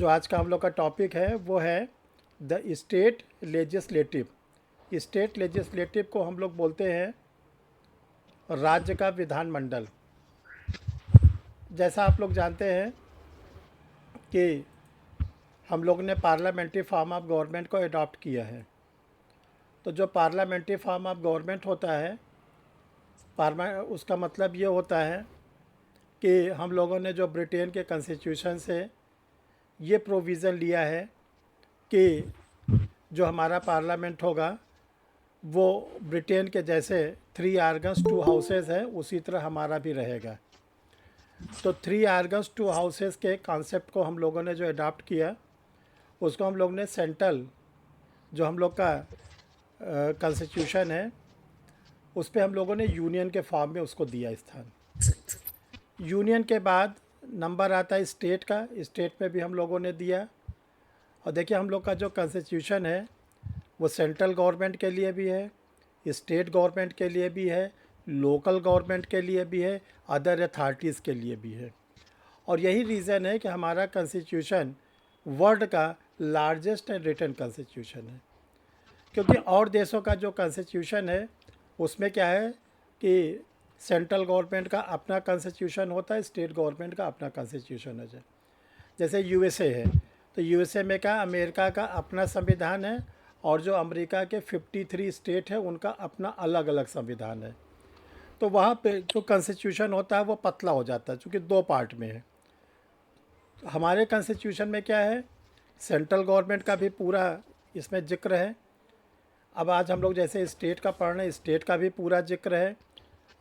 जो आज का हम लोग का टॉपिक है वो है the state legislative. State legislative को हम लोग बोलते हैं राज्य का विधानमंडल। जैसा आप लोग जानते हैं कि हम लोग ने पार्लियामेंट्री फॉर्म ऑफ गवर्नमेंट को अडॉप्ट किया है। तो जो पार्लियामेंट्री फॉर्म ऑफ गवर्नमेंट होता है, उसका मतलब ये होता है कि हम लोगों ने जो ब्रिटेन के कॉन्स्टिट्यूशन से ये प्रोविज़न लिया है कि जो हमारा पार्लियामेंट होगा वो ब्रिटेन के जैसे 3 ऑर्गन्स 2 हाउसेस है, उसी तरह हमारा भी रहेगा। तो 3 ऑर्गन्स 2 हाउसेस के कॉन्सेप्ट को हम लोगों ने जो अडॉप्ट किया, उसको हम लोग ने सेंट्रल जो हम लोग का कॉन्स्टिट्यूशन है उस पे हम लोगों ने यूनियन के फॉर्म में उसको दिया स्थान। यूनियन के बाद नंबर आता है स्टेट का, स्टेट पे भी हम लोगों ने दिया। और देखिए हम लोग का जो कॉन्स्टिट्यूशन है वो सेंट्रल गवर्नमेंट के लिए भी है, स्टेट गवर्नमेंट के लिए भी है, लोकल गवर्नमेंट के लिए भी है, अदर अथॉरिटीज़ के लिए भी है। और यही रीज़न है कि हमारा कॉन्स्टिट्यूशन वर्ल्ड का लार्जेस्ट एंड रिटन कॉन्स्टिट्यूशन है। क्योंकि और देशों का जो कॉन्स्टिट्यूशन है उसमें क्या है कि सेंट्रल गवर्नमेंट का अपना कॉन्स्टिट्यूशन होता है, स्टेट गवर्नमेंट का अपना कॉन्स्टिट्यूशन है। जैसे यूएसए है, तो यूएसए में क्या अमेरिका का अपना संविधान है और जो अमेरिका के 53 स्टेट है उनका अपना अलग अलग संविधान है। तो वहाँ पे जो कॉन्स्टिट्यूशन होता है वो पतला हो जाता है क्योंकि 2 पार्ट में है। तो हमारे कॉन्स्टिट्यूशन में क्या है, सेंट्रल गवर्नमेंट का भी पूरा इसमें जिक्र है। अब आज हम लोग जैसे स्टेट का पढ़ रहे हैं, स्टेट का भी पूरा जिक्र है।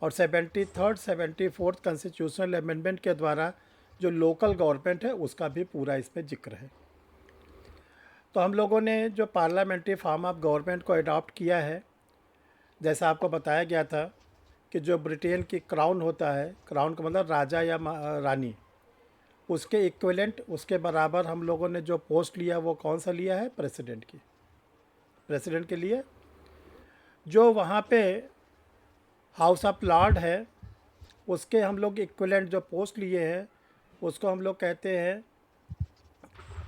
और 73rd 74th कॉन्स्टिट्यूशनल अमेंडमेंट के द्वारा जो लोकल गवर्नमेंट है उसका भी पूरा इसमें जिक्र है। तो हम लोगों ने जो पार्लियामेंट्री फॉर्म ऑफ गवर्नमेंट को अडॉप्ट किया है, जैसा आपको बताया गया था कि जो ब्रिटेन की क्राउन होता है, क्राउन का मतलब राजा या रानी, उसके इक्विवेलेंट उसके बराबर हम लोगों ने जो पोस्ट लिया वो कौन सा लिया है, प्रेसिडेंट की। प्रेसिडेंट के लिए जो वहाँ पे हाउस ऑफ लॉर्ड है उसके हम लोग इक्विवेलेंट जो पोस्ट लिए हैं उसको हम लोग कहते हैं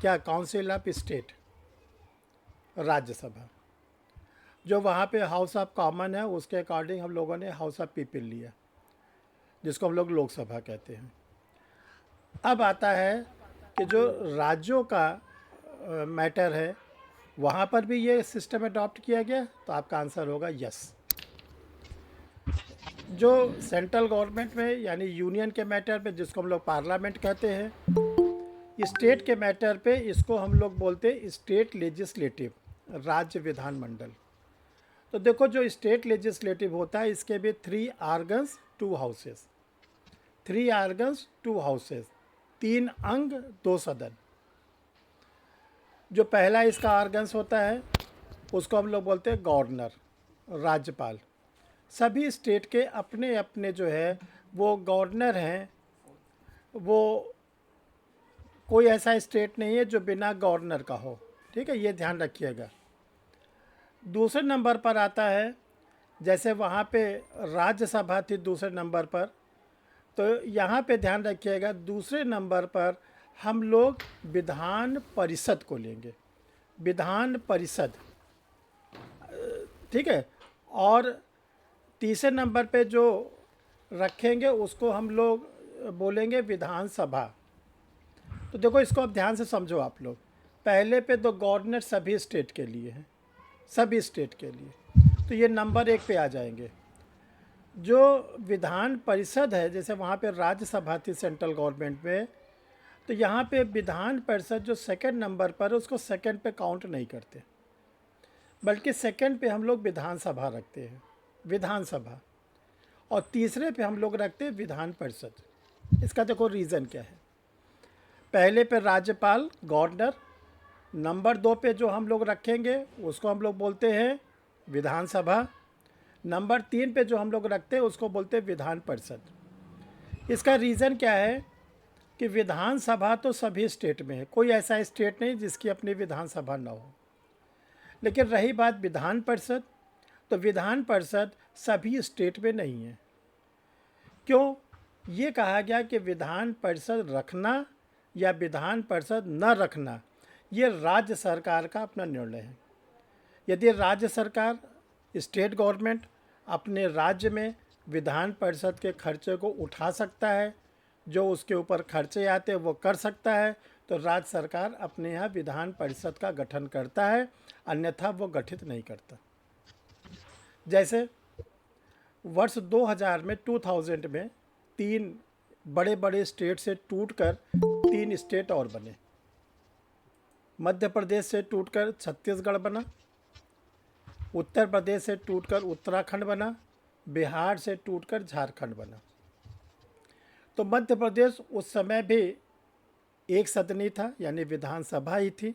क्या, काउंसिल ऑफ स्टेट, राज्यसभा। जो वहाँ पे हाउस ऑफ कॉमन है उसके अकॉर्डिंग हम लोगों ने हाउस ऑफ पीपल लिया, जिसको हम लोग लोकसभा कहते हैं। अब आता है कि जो राज्यों का मैटर है वहाँ पर भी ये सिस्टम अडॉप्ट किया गया, तो आपका आंसर होगा यस। जो सेंट्रल गवर्नमेंट में यानी यूनियन के मैटर पे जिसको हम लोग पार्लियामेंट कहते हैं, स्टेट के मैटर पे इसको हम लोग बोलते हैं स्टेट लेजिस्लेटिव, राज्य विधानमंडल। तो देखो जो स्टेट लेजिस्लेटिव होता है इसके भी 3 ऑर्गन्स 2 हाउसेस, 3 ऑर्गन्स 2 हाउसेस, 3 अंग 2 सदन। जो पहला इसका ऑर्गन्स होता है उसको हम लोग बोलते हैं गवर्नर, राज्यपाल। सभी स्टेट के अपने अपने जो है वो गवर्नर हैं। वो कोई ऐसा स्टेट नहीं है जो बिना गवर्नर का हो, ठीक है, ये ध्यान रखिएगा। दूसरे नंबर पर आता है, जैसे वहाँ पे राज्यसभा थी दूसरे नंबर पर, तो यहाँ पे ध्यान रखिएगा दूसरे नंबर पर हम लोग विधान परिषद को लेंगे, विधान परिषद, ठीक है। और तीसरे नंबर पे जो रखेंगे उसको हम लोग बोलेंगे विधानसभा। तो देखो इसको अब ध्यान से समझो आप लोग। पहले पे तो गवर्नर सभी स्टेट के लिए है, सभी स्टेट के लिए, तो ये नंबर 1 पे आ जाएंगे। जो विधान परिषद है, जैसे वहाँ पे राज्यसभा थी सेंट्रल गवर्नमेंट में, तो यहाँ पे विधान परिषद जो सेकंड नंबर पर है उसको सेकंड पे काउंट नहीं करते, बल्कि सेकंड पे हम लोग विधानसभा रखते हैं, विधानसभा। और तीसरे पे हम लोग रखते हैं विधान परिषद। इसका देखो रीज़न क्या है। पहले पे राज्यपाल गवर्नर, नंबर 2 पे जो हम लोग रखेंगे उसको हम लोग बोलते हैं विधानसभा, नंबर 3 पे जो हम लोग रखते हैं उसको बोलते हैं विधान परिषद। इसका रीज़न क्या है कि विधानसभा तो सभी स्टेट में है, कोई ऐसा स्टेट नहीं जिसकी अपनी विधानसभा ना हो। लेकिन रही बात विधान परिषद, तो विधान परिषद सभी स्टेट में नहीं है। क्यों? ये कहा गया कि विधान परिषद रखना या विधान परिषद न रखना ये राज्य सरकार का अपना निर्णय है। यदि राज्य सरकार, स्टेट गवर्नमेंट अपने राज्य में विधान परिषद के खर्चे को उठा सकता है, जो उसके ऊपर खर्चे आते हैं वो कर सकता है, तो राज्य सरकार अपने यहाँ विधान परिषद का गठन करता है, अन्यथा वो गठित नहीं करता। जैसे वर्ष 2000 में 2000 में 3 बड़े बड़े स्टेट से टूटकर 3 स्टेट और बने। मध्य प्रदेश से टूटकर छत्तीसगढ़ बना, उत्तर प्रदेश से टूटकर उत्तराखंड बना, बिहार से टूटकर झारखंड बना। तो मध्य प्रदेश उस समय भी एक सदनी था, यानी विधानसभा ही थी,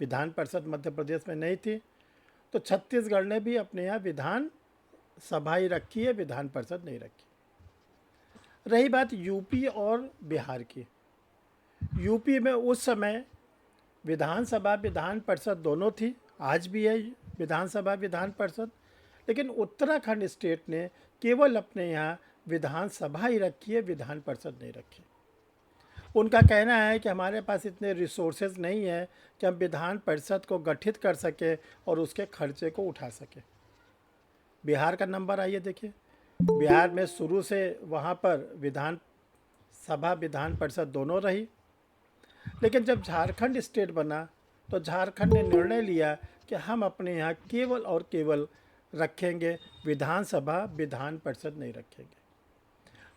विधान परिषद मध्य प्रदेश में नहीं थी। तो छत्तीसगढ़ ने भी अपने यहाँ विधान सभा ही रखी है, विधान परिषद नहीं रखी। रही बात यूपी और बिहार की, यूपी में उस समय विधानसभा विधान परिषद दोनों थी, आज भी है विधानसभा विधान परिषद, लेकिन उत्तराखंड स्टेट ने केवल अपने यहाँ विधानसभा ही रखी है, विधान परिषद नहीं रखी। उनका कहना है कि हमारे पास इतने रिसोर्सेज नहीं है कि हम विधान परिषद को गठित कर सके और उसके खर्चे को उठा सके। बिहार का नंबर आइए देखिए, बिहार में शुरू से वहाँ पर विधान सभा विधान परिषद दोनों रही, लेकिन जब झारखंड स्टेट बना तो झारखंड ने निर्णय लिया कि हम अपने यहाँ केवल और केवल रखेंगे विधानसभा, विधान परिषद नहीं रखेंगे।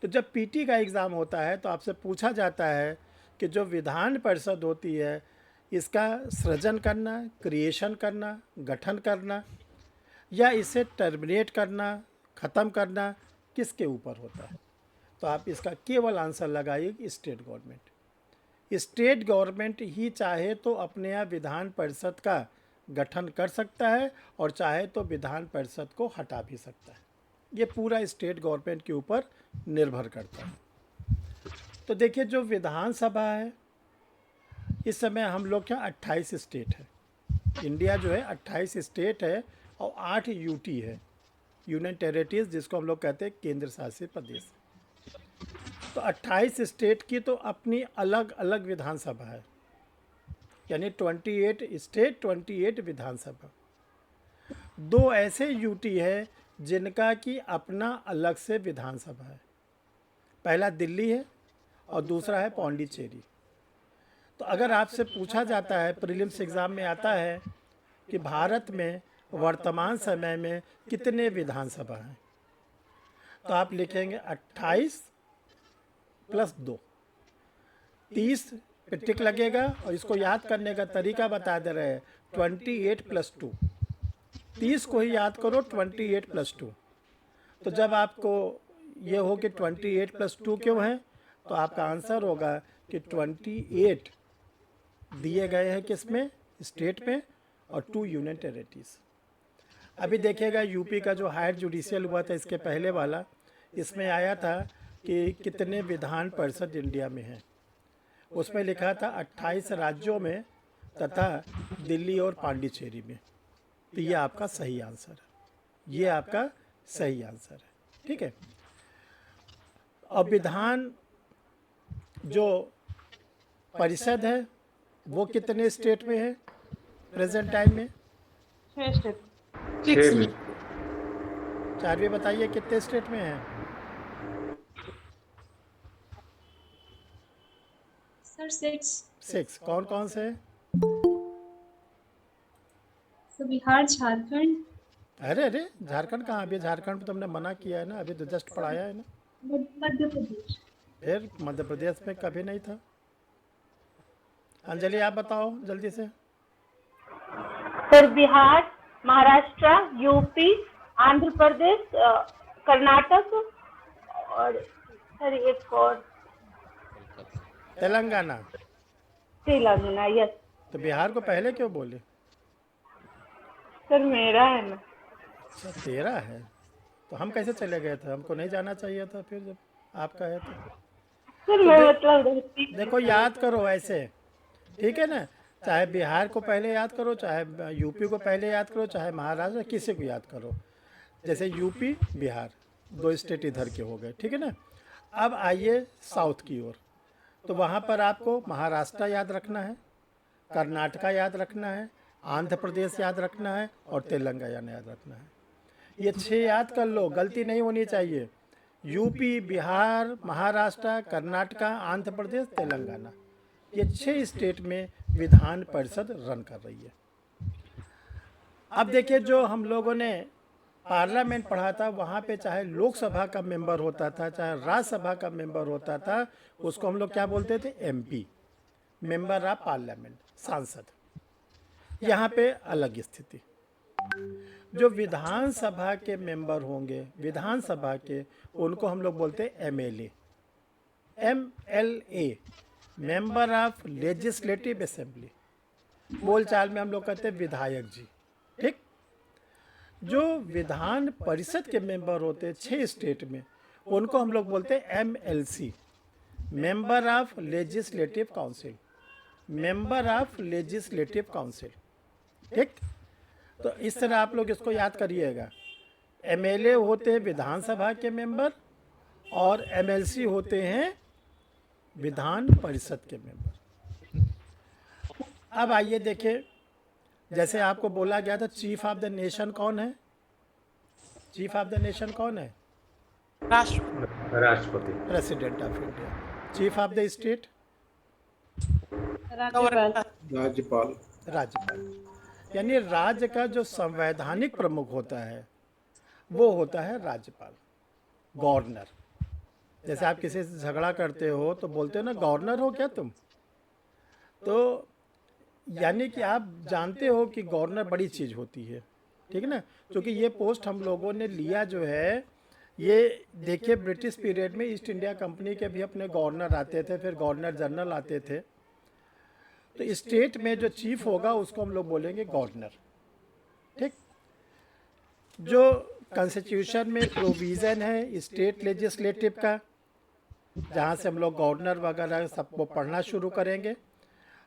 तो जब पीटी का एग्ज़ाम होता है तो आपसे पूछा जाता है कि जो विधान परिषद होती है इसका सृजन करना, क्रिएशन करना, गठन करना या इसे टर्मिनेट करना, ख़त्म करना किसके ऊपर होता है? तो आप इसका केवल आंसर लगाइए स्टेट गवर्नमेंट। स्टेट गवर्नमेंट ही चाहे तो अपने यहाँ विधान परिषद का गठन कर सकता है और चाहे तो विधान परिषद को हटा भी सकता है। ये पूरा स्टेट गवर्नमेंट के ऊपर निर्भर करता है। तो देखिए जो विधानसभा है, इस समय हम लोग क्या 28 स्टेट है, इंडिया जो है 28 स्टेट है और 8 यूटी है, यूनियन टेरिटरीज, जिसको हम लोग कहते हैं केंद्र शासित प्रदेश। तो 28 स्टेट की तो अपनी अलग अलग विधानसभा है, यानी 28 स्टेट 28 विधानसभा। 2 ऐसे यूटी है जिनका कि अपना अलग से विधानसभा है, पहला दिल्ली है और दूसरा है पौंडीचेरी। तो अगर आपसे पूछा जाता है, प्रीलिम्स एग्ज़ाम में आता है कि भारत में वर्तमान समय में कितने विधानसभा हैं, तो आप लिखेंगे 28 + 2, 30 पे टिक लगेगा और इसको याद करने का तरीका बता दे रहे हैं 28 + 2, 30 को ही याद करो 28 + 2। तो जब आपको ये हो कि 28 + 2 क्यों है, तो आपका आंसर होगा कि 28 दिए गए हैं किसमें, स्टेट में, और 2 यूनियन टेरिटरीज। अभी देखिएगा यूपी का जो हायर जुडिशियल हुआ था इसके पहले वाला, इसमें आया था कि कितने विधान परिषद इंडिया में हैं, उसमें लिखा था 28 राज्यों में तथा दिल्ली और पांडिचेरी में। तो ये आपका सही आंसर है, ये आपका सही आंसर है, ठीक है। अब विधान जो परिषद है वो कितने स्टेट में है प्रेजेंट टाइम में? 6 स्टेट। 6 में। चारवी बताइए कितने स्टेट में है? सर 6। कौन कौन से? सर बिहार, झारखंड। अरे अरे झारखंड कहाँ? अभी झारखंड तुमने मना किया है ना, अभी तो जस्ट पढ़ाया है ना। मध्य प्रदेश। फिर मध्य प्रदेश में कभी नहीं था। अंजलि आप बताओ जल्दी से। सर बिहार, महाराष्ट्र, यूपी, आंध्र प्रदेश, कर्नाटक और सर एक और तेलंगाना। तेलंगाना। यस। तो बिहार को पहले क्यों बोले? सर मेरा है ना। अच्छा तेरा है, तो हम कैसे चले गए थे? हमको नहीं जाना चाहिए था फिर जब आपका है तो। सर मैं मतलब देखो याद करो ऐसे, ठीक है ना, चाहे बिहार को पहले याद करो, चाहे यूपी को पहले याद करो, चाहे महाराष्ट्र, किसी को याद करो। जैसे यूपी बिहार 2 स्टेट इधर के हो गए, ठीक है ना। अब आइए साउथ की ओर। तो वहाँ पर आपको महाराष्ट्र याद रखना है, कर्नाटका याद रखना है, आंध्र प्रदेश याद रखना है और तेलंगाना याद रखना है। ये 6 याद कर लो, गलती नहीं होनी चाहिए। यूपी, बिहार, महाराष्ट्र, कर्नाटका, आंध्र प्रदेश, तेलंगाना, ये 6 स्टेट में विधान परिषद रन कर रही है। अब देखिए, जो हम लोगों ने पार्लियामेंट पढ़ा था, वहाँ पे चाहे लोकसभा का मेंबर होता था, चाहे राज्यसभा का मेंबर होता था, उसको हम लोग क्या बोलते थे? एमपी, मेंबर ऑफ पार्लियामेंट, सांसद। यहाँ पे अलग स्थिति। जो विधानसभा के मेंबर होंगे, विधानसभा के, उनको हम लोग बोलते हैं MLA, MLA, member of legislative assembly. बोलचाल में हम लोग कहते हैं विधायक जी। ठीक। जो विधान परिषद के मेंबर होते हैं 6 स्टेट में, उनको हम लोग बोलते हैं MLC, member of legislative council, member of legislative council. ठीक। तो इस तरह आप लोग इसको याद करिएगा। एमएलए होते हैं विधानसभा के मेंबर और एमएलसी होते हैं विधान परिषद के मेंबर। अब आइए देखें, जैसे आपको बोला गया था, चीफ ऑफ द नेशन कौन है? चीफ ऑफ द नेशन कौन है? राष्ट्रपति, president of India. Chief of the state? राज्यपाल। राज्यपाल। यानी राज्य का जो संवैधानिक प्रमुख होता है वो होता है राज्यपाल, गवर्नर। जैसे आप किसी से झगड़ा करते हो तो बोलते हो ना, गवर्नर हो क्या तुम? तो यानी कि आप जानते हो कि गवर्नर बड़ी चीज़ होती है। ठीक है ना? क्योंकि ये पोस्ट हम लोगों ने लिया जो है, ये देखिए ब्रिटिश पीरियड में ईस्ट इंडिया कंपनी के भी अपने गवर्नर आते थे, फिर गवर्नर जनरल आते थे। तो स्टेट में जो चीफ होगा उसको हम लोग बोलेंगे गवर्नर। ठीक। जो कॉन्स्टिट्यूशन में प्रोविज़न है स्टेट लेजिस्लेटिव का, जहाँ से हम लोग गवर्नर वगैरह सबको पढ़ना शुरू करेंगे,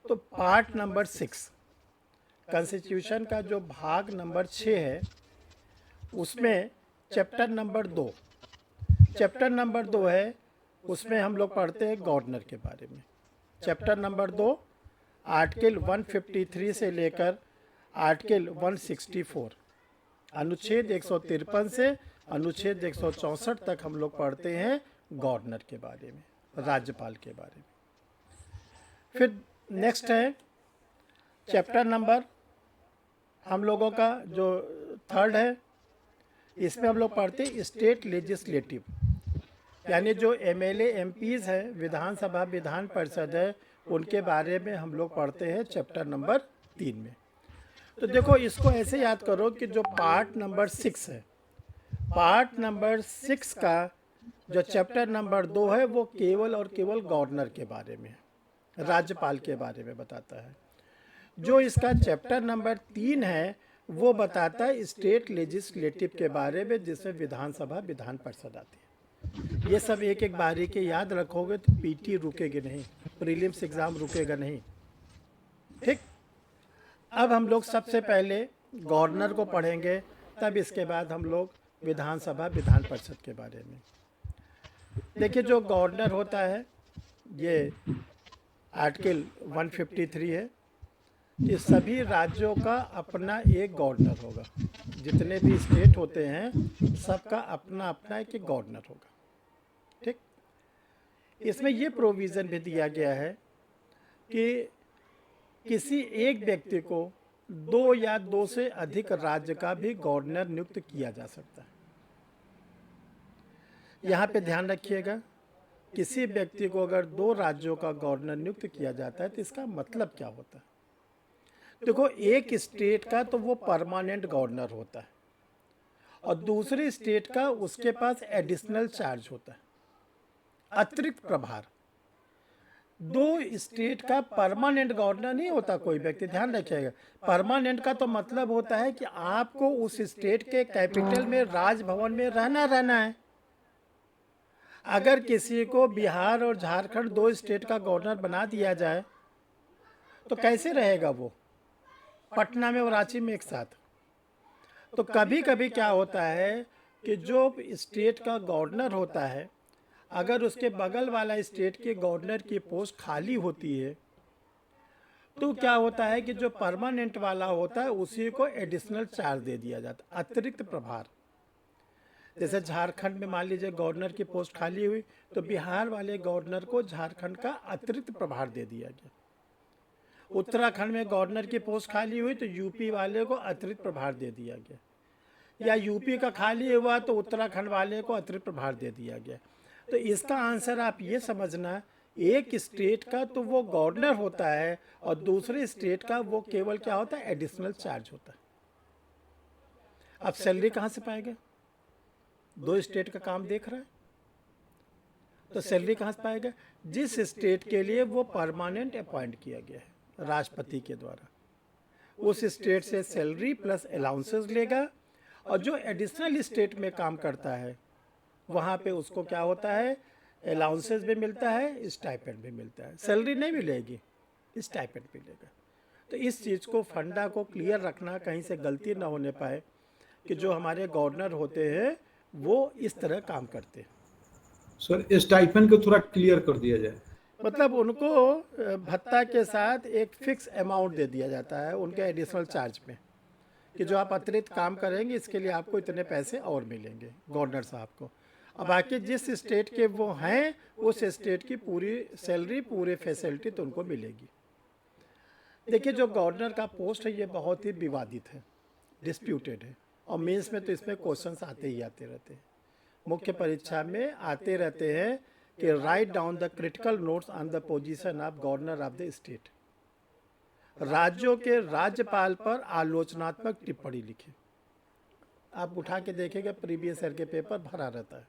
तो पार्ट नंबर 6 कॉन्स्टिट्यूशन का जो भाग नंबर 6 है, उसमें चैप्टर नंबर 2, चैप्टर नंबर 2 है, उसमें हम लोग पढ़ते हैं गवर्नर के बारे में। चैप्टर नंबर 2 आर्टिकल 153 से लेकर आर्टिकल 164, अनुच्छेद 153 से अनुच्छेद 164 तक हम लोग पढ़ते हैं गवर्नर के बारे में, राज्यपाल के बारे में। फिर नेक्स्ट है चैप्टर नंबर हम लोगों का जो 3rd है, इसमें हम लोग पढ़ते हैं स्टेट लेजिस्लेटिव, यानी जो एमएलए एमपीज़ है, विधानसभा विधान परिषद है, उनके बारे में हम लोग पढ़ते हैं चैप्टर नंबर 3 में। तो देखो, इसको ऐसे याद करो कि जो पार्ट नंबर 6 है, पार्ट नंबर 6 का जो चैप्टर नंबर 2 है, वो केवल और केवल गवर्नर के बारे में, राज्यपाल के बारे में बताता है। जो इसका चैप्टर नंबर 3 है, वो बताता है स्टेट लेजिस्लेटिव के बारे में, जिसमें विधानसभा विधान परिषद आती है। ये सब एक एक बारीकी याद रखोगे तो पीटी रुकेगी नहीं, प्रीलिम्स एग्ज़ाम रुकेगा नहीं। ठीक। अब हम लोग सबसे पहले गवर्नर को पढ़ेंगे, तब इसके बाद हम लोग विधानसभा विधान परिषद के बारे में। देखिए, जो गवर्नर होता है, ये आर्टिकल 153 है कि सभी राज्यों का अपना एक गवर्नर होगा। जितने भी स्टेट होते हैं सबका अपना अपना एक गवर्नर होगा। ठीक। इसमें ये प्रोविज़न भी दिया गया है कि किसी एक व्यक्ति को 2 या 2 से अधिक राज्य का भी गवर्नर नियुक्त किया जा सकता है। यहाँ पे ध्यान रखिएगा, किसी व्यक्ति को अगर 2 राज्यों का गवर्नर नियुक्त किया जाता है तो इसका मतलब क्या होता है? देखो, एक स्टेट का तो वो परमानेंट गवर्नर होता है और दूसरे स्टेट का उसके पास एडिशनल चार्ज होता है, अतिरिक्त प्रभार। 2 स्टेट का परमानेंट गवर्नर नहीं होता कोई व्यक्ति, ध्यान रखिएगा। परमानेंट का तो मतलब होता है कि आपको उस स्टेट के कैपिटल में, राजभवन में रहना है। अगर किसी को बिहार और झारखंड 2 स्टेट का गवर्नर बना दिया जाए तो कैसे रहेगा वो पटना में और रांची में एक साथ? तो कभी कभी क्या होता है कि जो स्टेट का गवर्नर होता है, अगर उसके बगल वाला स्टेट के गवर्नर की पोस्ट खाली होती है तो क्या होता है कि जो परमानेंट वाला होता है उसी को एडिशनल चार्ज दे दिया जाता है, अतिरिक्त प्रभार। जैसे झारखंड में मान लीजिए गवर्नर की पोस्ट खाली हुई तो बिहार वाले गवर्नर को झारखंड का अतिरिक्त प्रभार दे दिया गया। उत्तराखंड में गवर्नर की पोस्ट खाली हुई तो यूपी वाले को अतिरिक्त प्रभार दे दिया गया, या यूपी का खाली हुआ तो उत्तराखंड वाले को अतिरिक्त प्रभार दे दिया गया। तो इसका आंसर आप ये समझना, एक स्टेट का तो वो गवर्नर होता है और दूसरे स्टेट का वो केवल क्या होता है, एडिशनल चार्ज होता है। अब सैलरी कहाँ से पाएगा? दो स्टेट का काम देख रहा है तो सैलरी कहाँ से पाएगा? जिस स्टेट के लिए वो परमानेंट अपॉइंट किया गया है राष्ट्रपति के द्वारा, उस स्टेट से सैलरी प्लस अलाउंसेस लेगा, और जो एडिशनल स्टेट में काम करता है वहाँ पे उसको क्या होता है, अलाउंसेस भी मिलता है, स्टाइपेंड भी मिलता है। सैलरी नहीं मिलेगी, स्टाइपेंड मिलेगा। तो इस चीज़ को, फंडा को क्लियर रखना, कहीं से गलती ना होने पाए कि जो हमारे गवर्नर होते हैं वो इस तरह काम करते हैं। सर स्टाइपेंड को थोड़ा क्लियर कर दिया जाए। मतलब उनको भत्ता के साथ एक फिक्स अमाउंट दे दिया जाता है उनके एडिशनल चार्ज में, कि जो आप अतिरिक्त काम करेंगे इसके लिए आपको इतने पैसे और मिलेंगे गवर्नर साहब को। अब बाकी जिस स्टेट के वो हैं उस स्टेट की पूरी सैलरी, पूरी फैसिलिटी तो उनको मिलेगी। देखिए जो गवर्नर का पोस्ट है ये बहुत ही विवादित है, डिस्प्यूटेड है, और मेंस में तो इसमें क्वेश्चंस आते ही आते रहते हैं, मुख्य परीक्षा में आते रहते हैं कि write down the critical notes on the position of governor of the state. राज्यों के राज्यपाल पर आलोचनात्मक टिप्पणी लिखे। आप उठा के देखेंगे प्रीवियस ईयर के पेपर भरा रहता है,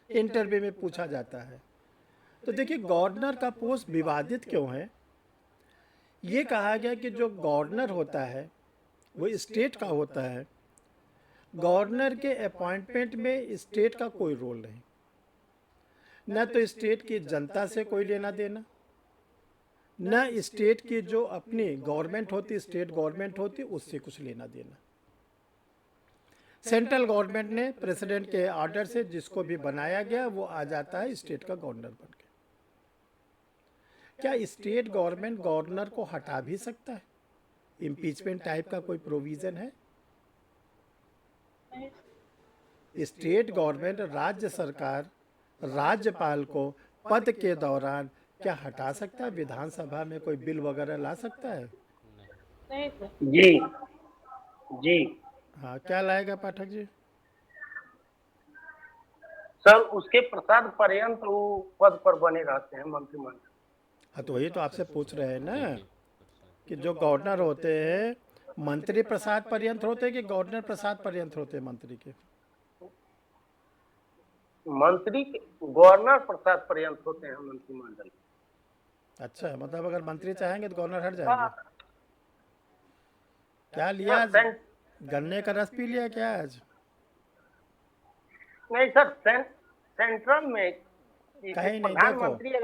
इंटरव्यू में पूछा जाता है। तो देखिए गवर्नर का पोस्ट विवादित क्यों है? ये कहा गया कि जो गवर्नर होता है वो स्टेट का होता है, गवर्नर के अपॉइंटमेंट में स्टेट का कोई रोल नहीं, न तो स्टेट की जनता से कोई लेना देना, न स्टेट की जो अपनी गवर्नमेंट होती, स्टेट गवर्नमेंट होती, उससे कुछ लेना देना। सेंट्रल गवर्नमेंट ने प्रेसिडेंट के ऑर्डर से जिसको भी बनाया गया वो आ जाता है स्टेट का गवर्नर बन के। क्या स्टेट गवर्नमेंट गवर्नर को हटा भी सकता है? इम्पीचमेंट टाइप का कोई प्रोविजन है? स्टेट गवर्नमेंट, राज्य सरकार राज्यपाल को पद के दौरान क्या हटा सकता है? विधानसभा में कोई बिल वगैरह ला सकता है? नहीं सर। जी जी हाँ, क्या लाएगा पाठक जी? सर, उसके प्रसाद पर्यंत वो पद पर बने रहते हैं मंत्रिमंडल। हाँ, तो वही तो आपसे पूछ रहे हैं ना कि जो गवर्नर होते हैं मंत्री प्रसाद पर्यंत होते हैं कि गवर्नर प्रसाद पर्यंत होते हैं मंत्री के? मंत्री गवर्नर प्रसाद पर्यंत होते हैं मंत्रिमंडल। अच्छा, मतलब अगर मंत्री चाहेंगे तो गवर्नर हट हाँ, जाएंगे? क्या लिया आज? गन्ने का रस पी लिया क्या आज? नहीं सर, सेंट्रल में कहीं नहीं, प्रधानमंत्री नहीं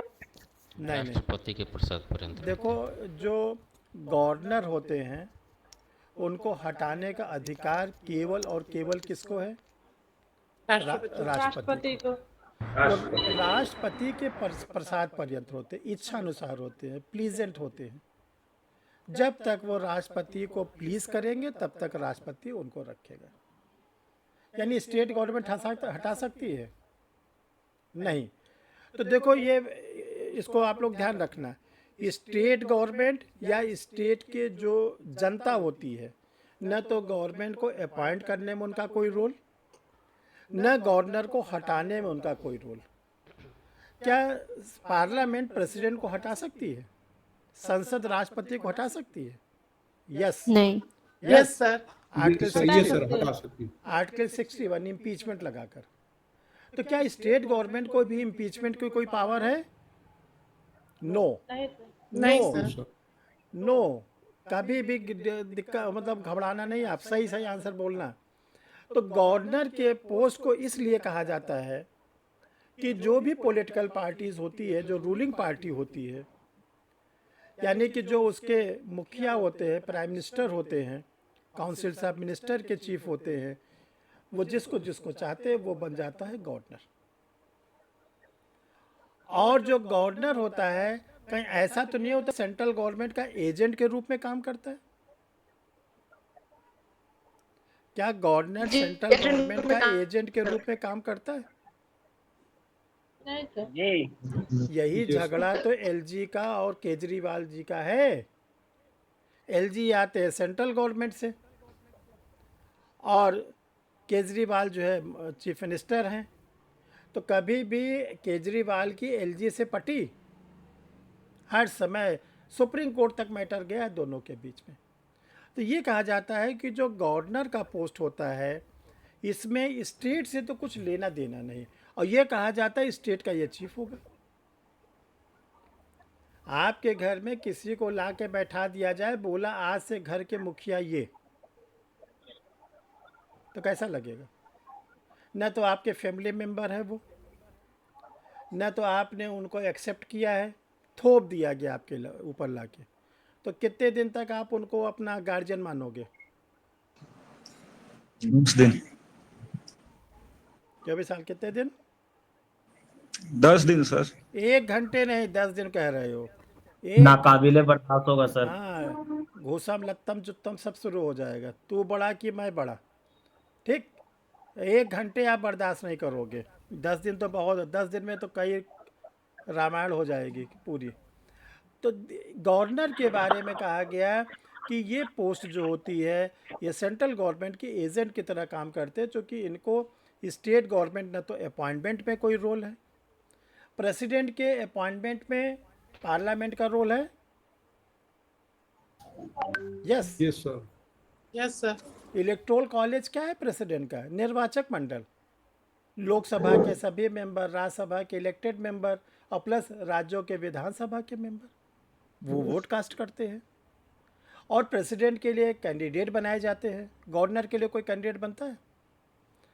नहीं, राष्ट्रपति के प्रसाद पर्यंत। देखो जो गवर्नर होते हैं उनको हटाने का अधिकार केवल और केवल किसको है? राष्ट्रपति को। तो राष्ट्रपति के प्रसाद पर्यंत होते हैं, इच्छा अनुसार होते हैं, प्लीजेंट होते हैं। जब तक वो राष्ट्रपति को प्लीज करेंगे तब तक राष्ट्रपति उनको रखेगा। यानी स्टेट गवर्नमेंट हटा सकती है? नहीं। तो देखो ये, इसको आप लोग ध्यान रखना, स्टेट गवर्नमेंट या स्टेट के जो जनता होती है, न तो गवर्नमेंट को अपॉइंट करने में उनका कोई रोल, न गवर्नर को हटाने में उनका कोई रोल। क्या पार्लियामेंट प्रेसिडेंट को हटा सकती है? संसद राष्ट्रपति को हटा सकती है? यस नहीं। Yes sir. ये सर हटा सकती है। आर्टिकल 61 इम्पीचमेंट लगाकर। तो क्या स्टेट गवर्नमेंट को भी इम्पीचमेंट की कोई पावर है? No, no, no. कभी भी दिक्कत, मतलब घबराना नहीं, आप सही सही आंसर बोलना। तो गवर्नर के पोस्ट को इसलिए कहा जाता है कि जो भी पॉलिटिकल पार्टीज होती है, जो रूलिंग पार्टी होती है, यानी कि जो उसके मुखिया होते हैं, प्राइम मिनिस्टर होते हैं, काउंसिल ऑफ मिनिस्टर के चीफ होते हैं, वो जिसको जिसको चाहते हैं वो बन जाता है गवर्नर। और जो गवर्नर होता है, कहीं ऐसा तो नहीं होता सेंट्रल गवर्नमेंट का एजेंट के रूप में काम करता है? क्या गवर्नर जी सेंट्रल एजेंट गवर्नमेंट में का काम एजेंट के रूप में काम करता है? नहीं सर। जी यही Yes. झगड़ा तो एलजी का और केजरीवाल जी का है। एलजी आते हैं सेंट्रल गवर्नमेंट से और केजरीवाल जो है चीफ मिनिस्टर हैं। तो कभी भी केजरीवाल की एलजी से पटी? हर समय सुप्रीम कोर्ट तक मैटर गया है दोनों के बीच में। तो ये कहा जाता है कि जो गवर्नर का पोस्ट होता है इसमें स्टेट से तो कुछ लेना देना नहीं, और ये कहा जाता है स्टेट का ये चीफ होगा। आपके घर में किसी को ला के बैठा दिया जाए, बोला आज से घर के मुखिया ये, तो कैसा लगेगा? न तो आपके फैमिली मेम्बर है वो, न तो आपने उनको एक्सेप्ट किया है, थोप दिया गया आपके ऊपर लाके। तो कितने दिन तक आप उनको अपना गार्जियन मानोगे? 10 दिन। 24 साल कितने दिन? 10 दिन सर। 1 घंटे नहीं 10 दिन कह रहे हो। नाकाबिले बर्दाश्त होगा सर। हाँ, घूसम लत्तम जुत्तम सब शुरू हो जाएगा, तू बड़ा कि मैं बड़ा। ठीक, 1 घंटे आप बर्दाश्त नहीं करोगे, 10 दिन तो बहुत है, 10 दिन में तो कई रामायण हो जाएगी पूरी। तो गवर्नर के बारे में कहा गया कि ये पोस्ट जो होती है ये सेंट्रल गवर्नमेंट के एजेंट की तरह काम करते हैं, क्योंकि इनको स्टेट गवर्नमेंट न तो अपॉइंटमेंट में कोई रोल है, प्रेसिडेंट के अपॉइंटमेंट में पार्लियामेंट का रोल है। Yes, Yes, sir. Yes sir. Electoral college क्या है प्रेसिडेंट का? निर्वाचक मंडल, लोकसभा के सभी मेंबर, राज्यसभा के इलेक्टेड मेंबर और प्लस राज्यों के विधानसभा के मेंबर, वो वोट कास्ट करते हैं। और प्रेसिडेंट के लिए कैंडिडेट बनाए जाते हैं। गवर्नर के लिए कोई कैंडिडेट बनता है?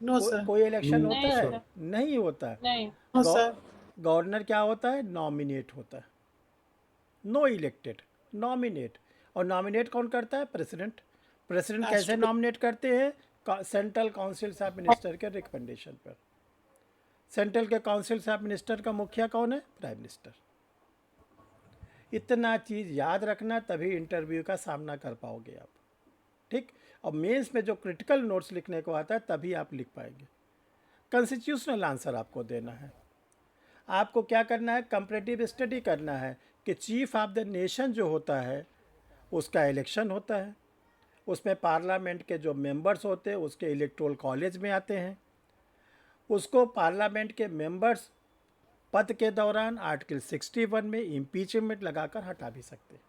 No sir. कोई इलेक्शन होता नहीं है? सर। नहीं होता है। नहीं। No sir. गवर्नर क्या होता है? नॉमिनेट होता है, नो इलेक्टेड, नॉमिनेट। और नॉमिनेट कौन करता है? प्रेसिडेंट। प्रेसिडेंट कैसे राष्ट्रपति। नॉमिनेट करते हैं? सेंट्रल काउंसिल ऑफ मिनिस्टर के रिकमेंडेशन पर। सेंट्रल के काउंसिल ऑफ मिनिस्टर का मुखिया कौन है? Prime minister. इतना चीज़ याद रखना, तभी इंटरव्यू का सामना कर पाओगे आप। ठीक, और मेंस में जो क्रिटिकल नोट्स लिखने को आता है तभी आप लिख पाएंगे। कॉन्स्टिट्यूशनल आंसर आपको देना है। आपको क्या करना है? कंपैरेटिव स्टडी करना है कि चीफ ऑफ द नेशन जो होता है उसका इलेक्शन होता है, उसमें पार्लियामेंट के जो मेंबर्स होते हैं उसके इलेक्टोरल कॉलेज में आते हैं। उसको पार्लियामेंट के मेंबर्स पद के दौरान आर्टिकल 61 में इम्पीचमेंट लगाकर हटा भी सकते हैं।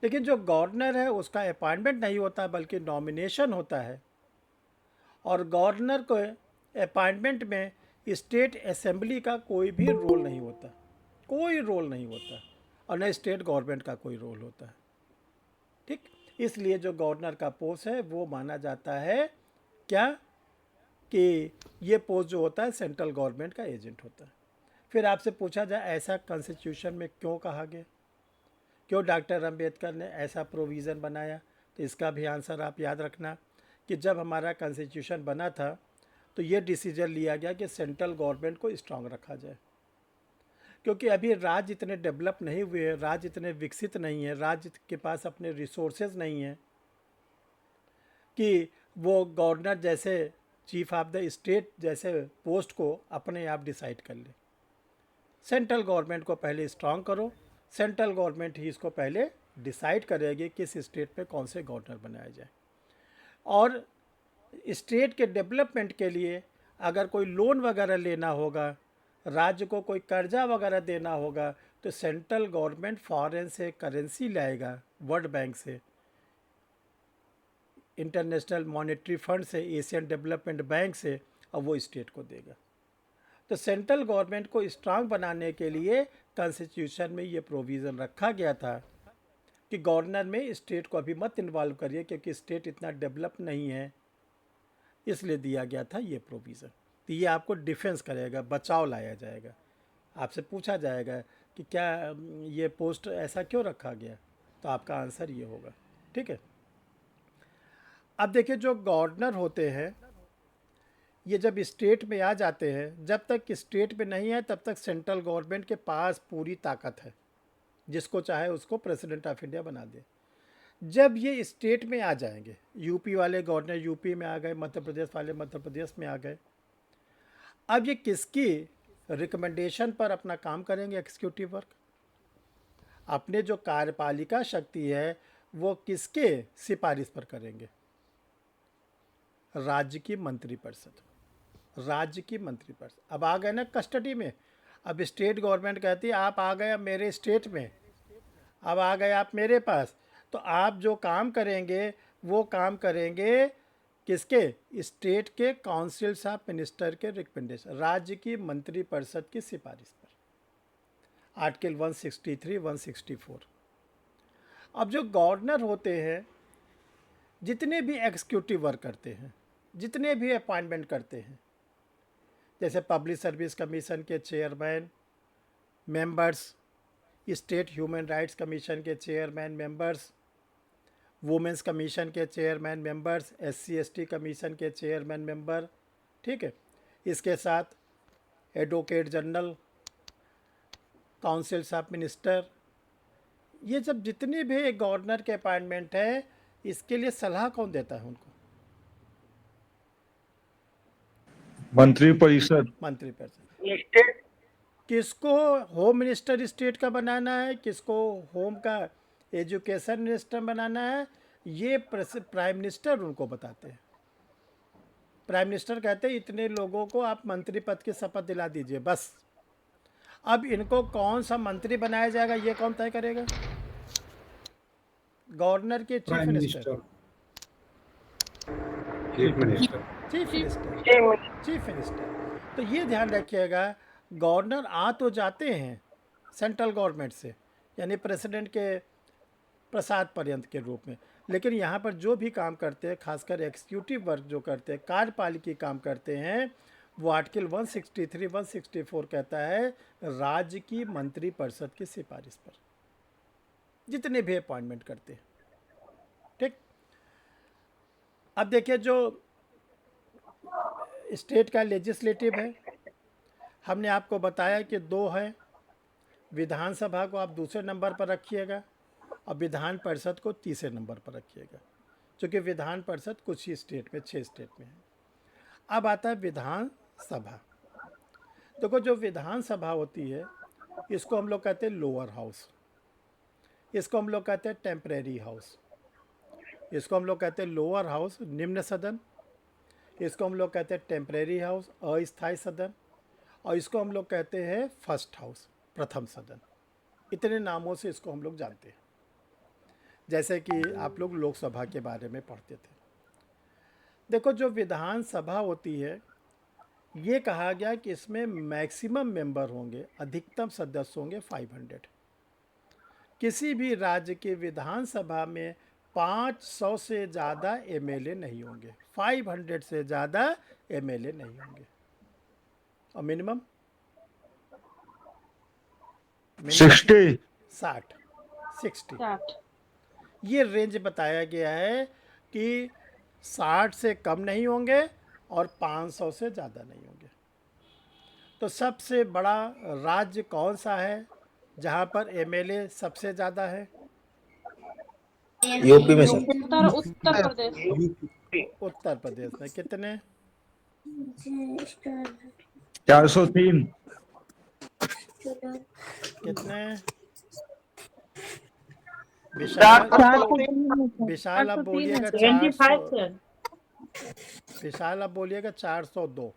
लेकिन जो गवर्नर है उसका अपॉइंटमेंट नहीं होता बल्कि नॉमिनेशन होता है, और गवर्नर को अपॉइंटमेंट में स्टेट असेंबली का कोई भी रोल नहीं होता, कोई रोल नहीं होता, और न स्टेट गवर्नमेंट का कोई रोल होता है। ठीक, इसलिए जो गवर्नर का पोस्ट है वो माना जाता है क्या कि ये पोस्ट जो होता है सेंट्रल गवर्नमेंट का एजेंट होता है। फिर आपसे पूछा जाए ऐसा कॉन्स्टिट्यूशन में क्यों कहा गया, क्यों डॉक्टर अंबेडकर ने ऐसा प्रोविज़न बनाया? तो इसका भी आंसर आप याद रखना कि जब हमारा कॉन्स्टिट्यूशन बना था तो ये डिसीजन लिया गया कि सेंट्रल गवर्नमेंट को स्ट्रांग रखा जाए, क्योंकि अभी राज्य इतने डेवलप नहीं हुए हैं, राज्य इतने विकसित नहीं है, राज्य के पास अपने रिसोर्सेज नहीं हैं कि वो गवर्नर जैसे चीफ ऑफ द स्टेट जैसे पोस्ट को अपने आप डिसाइड कर ले। सेंट्रल गवर्नमेंट को पहले स्ट्रांग करो, सेंट्रल गवर्नमेंट ही इसको पहले डिसाइड करेगी किस स्टेट में कौन से गवर्नर बनाया जाए। और स्टेट के डेवलपमेंट के लिए अगर कोई लोन वगैरह लेना होगा, राज्य को कोई कर्जा वगैरह देना होगा, तो सेंट्रल गवर्नमेंट फॉरेन से करेंसी लाएगा, वर्ल्ड बैंक से, इंटरनेशनल मॉनेटरी फंड से, एशियन डेवलपमेंट बैंक से, और वो स्टेट को देगा। तो सेंट्रल गवर्नमेंट को स्ट्रांग बनाने के लिए कॉन्स्टिट्यूशन में ये प्रोविज़न रखा गया था कि गवर्नर में स्टेट को अभी मत इन्वॉल्व करिए, क्योंकि स्टेट इतना डेवलप नहीं है, इसलिए दिया गया था ये प्रोविज़न। तो ये आपको डिफेंस करेगा, बचाव लाया जाएगा। आपसे पूछा जाएगा कि क्या ये पोस्ट ऐसा क्यों रखा गया, तो आपका आंसर ये होगा। ठीक है, अब देखिए जो गवर्नर होते हैं ये जब स्टेट में आ जाते हैं, जब तक स्टेट में नहीं है तब तक सेंट्रल गवर्नमेंट के पास पूरी ताकत है, जिसको चाहे उसको प्रेसिडेंट ऑफ इंडिया बना दे। जब ये स्टेट में आ जाएंगे, यूपी वाले गवर्नर यूपी में आ गए, मध्य प्रदेश वाले मध्य प्रदेश में आ गए, अब ये किसकी रिकमेंडेशन पर अपना काम करेंगे एग्जीक्यूटिव वर्क? अपने जो कार्यपालिका शक्ति है वो किसके सिफारिश पर करेंगे? राज्य की मंत्रिपरिषद, राज्य की मंत्रिपरिषद। अब आ गए ना कस्टडी में, अब स्टेट गवर्नमेंट कहती है आप आ गए अब मेरे स्टेट में, अब आ गए आप मेरे पास, तो आप जो काम करेंगे वो काम करेंगे किसके? स्टेट के काउंसिल्स ऑफ मिनिस्टर के रिकमेंडेशन, राज्य की मंत्रिपरिषद की सिफारिश पर, आर्टिकल 163, 164। अब जो गवर्नर होते हैं, जितने भी एग्जीक्यूटिव वर्क करते हैं, जितने भी अपॉइंटमेंट करते हैं, जैसे पब्लिक सर्विस कमीशन के chairman, members, state human rights commission के चेयरमैन, मेंबर्स, वुमेंस कमीशन के चेयरमैन, मेंबर्स, SC/ST कमीशन के चेयरमैन, मेंबर, ठीक है। इसके साथ advocate general, councils of minister, ये जब जितने भी गवर्नर के अपॉइंटमेंट है, इसके लिए सलाह कौन देता है उनको? मंत्रिपरिषद। मंत्रिपरिषद। स्टेट किसको होम मिनिस्टर स्टेट का बनाना है, किसको होम का एजुकेशन मिनिस्टर बनाना है, ये प्राइम मिनिस्टर उनको बताते हैं। प्राइम मिनिस्टर कहते हैं इतने लोगों को आप मंत्री पद की शपथ दिला दीजिए, बस। अब इनको कौन सा मंत्री बनाया जाएगा ये कौन तय करेगा? गवर्नर के chief prime minister, minister, chief minister. Chief minister, के चीफ मिनिस्टर। तो ये ध्यान रखिएगा, गवर्नर आ तो जाते हैं सेंट्रल गवर्नमेंट से, यानी प्रेसिडेंट के प्रसाद पर्यंत के रूप में, लेकिन यहाँ पर जो भी काम करते हैं, खासकर एग्जीक्यूटिव वर्क जो करते हैं, कार्यपालिकी काम करते हैं, वो आर्टिकल 163, 164 कहता है राज्य की मंत्रिपरिषद की सिफारिश पर जितने भी अपॉइंटमेंट करते हैं, ठीक। अब देखिए जो स्टेट का लेजिस्लेटिव है, हमने आपको बताया कि 2 है। विधानसभा को आप दूसरे नंबर पर रखिएगा और विधान परिषद को तीसरे नंबर पर रखिएगा, क्योंकि विधान परिषद कुछ ही स्टेट में, 6 स्टेट में है। अब आता है विधानसभा। देखो जो विधानसभा होती है, इसको हम लोग कहते हैं लोअर हाउस, इसको हम लोग कहते हैं टेम्परेरी हाउस, इसको हम लोग कहते हैं लोअर हाउस निम्न सदन, इसको हम लोग कहते हैं टेम्परेरी हाउस अस्थायी सदन, और इसको हम लोग कहते हैं फर्स्ट हाउस प्रथम सदन। इतने नामों से इसको हम लोग जानते हैं, जैसे कि आप लोग लोकसभा के बारे में पढ़ते थे। देखो जो विधानसभा होती है, ये कहा गया कि इसमें मैक्सिमम मेंबर होंगे, अधिकतम सदस्य होंगे 500। किसी भी राज्य के विधानसभा में 500 से ज़्यादा MLA नहीं होंगे, 500 से ज़्यादा MLA नहीं होंगे, और मिनिमम 60। 60 ये रेंज बताया गया है कि 60 से कम नहीं होंगे और 500 से ज़्यादा नहीं होंगे। तो सबसे बड़ा राज्य कौन सा है जहाँ पर MLA सबसे ज़्यादा है? यूपी में सर। उत्तर प्रदेश। उत्तर प्रदेश में कितने? 403। कितने? विशाल अब बोलिएगा 400। विशाल अब बोलिएगा 402।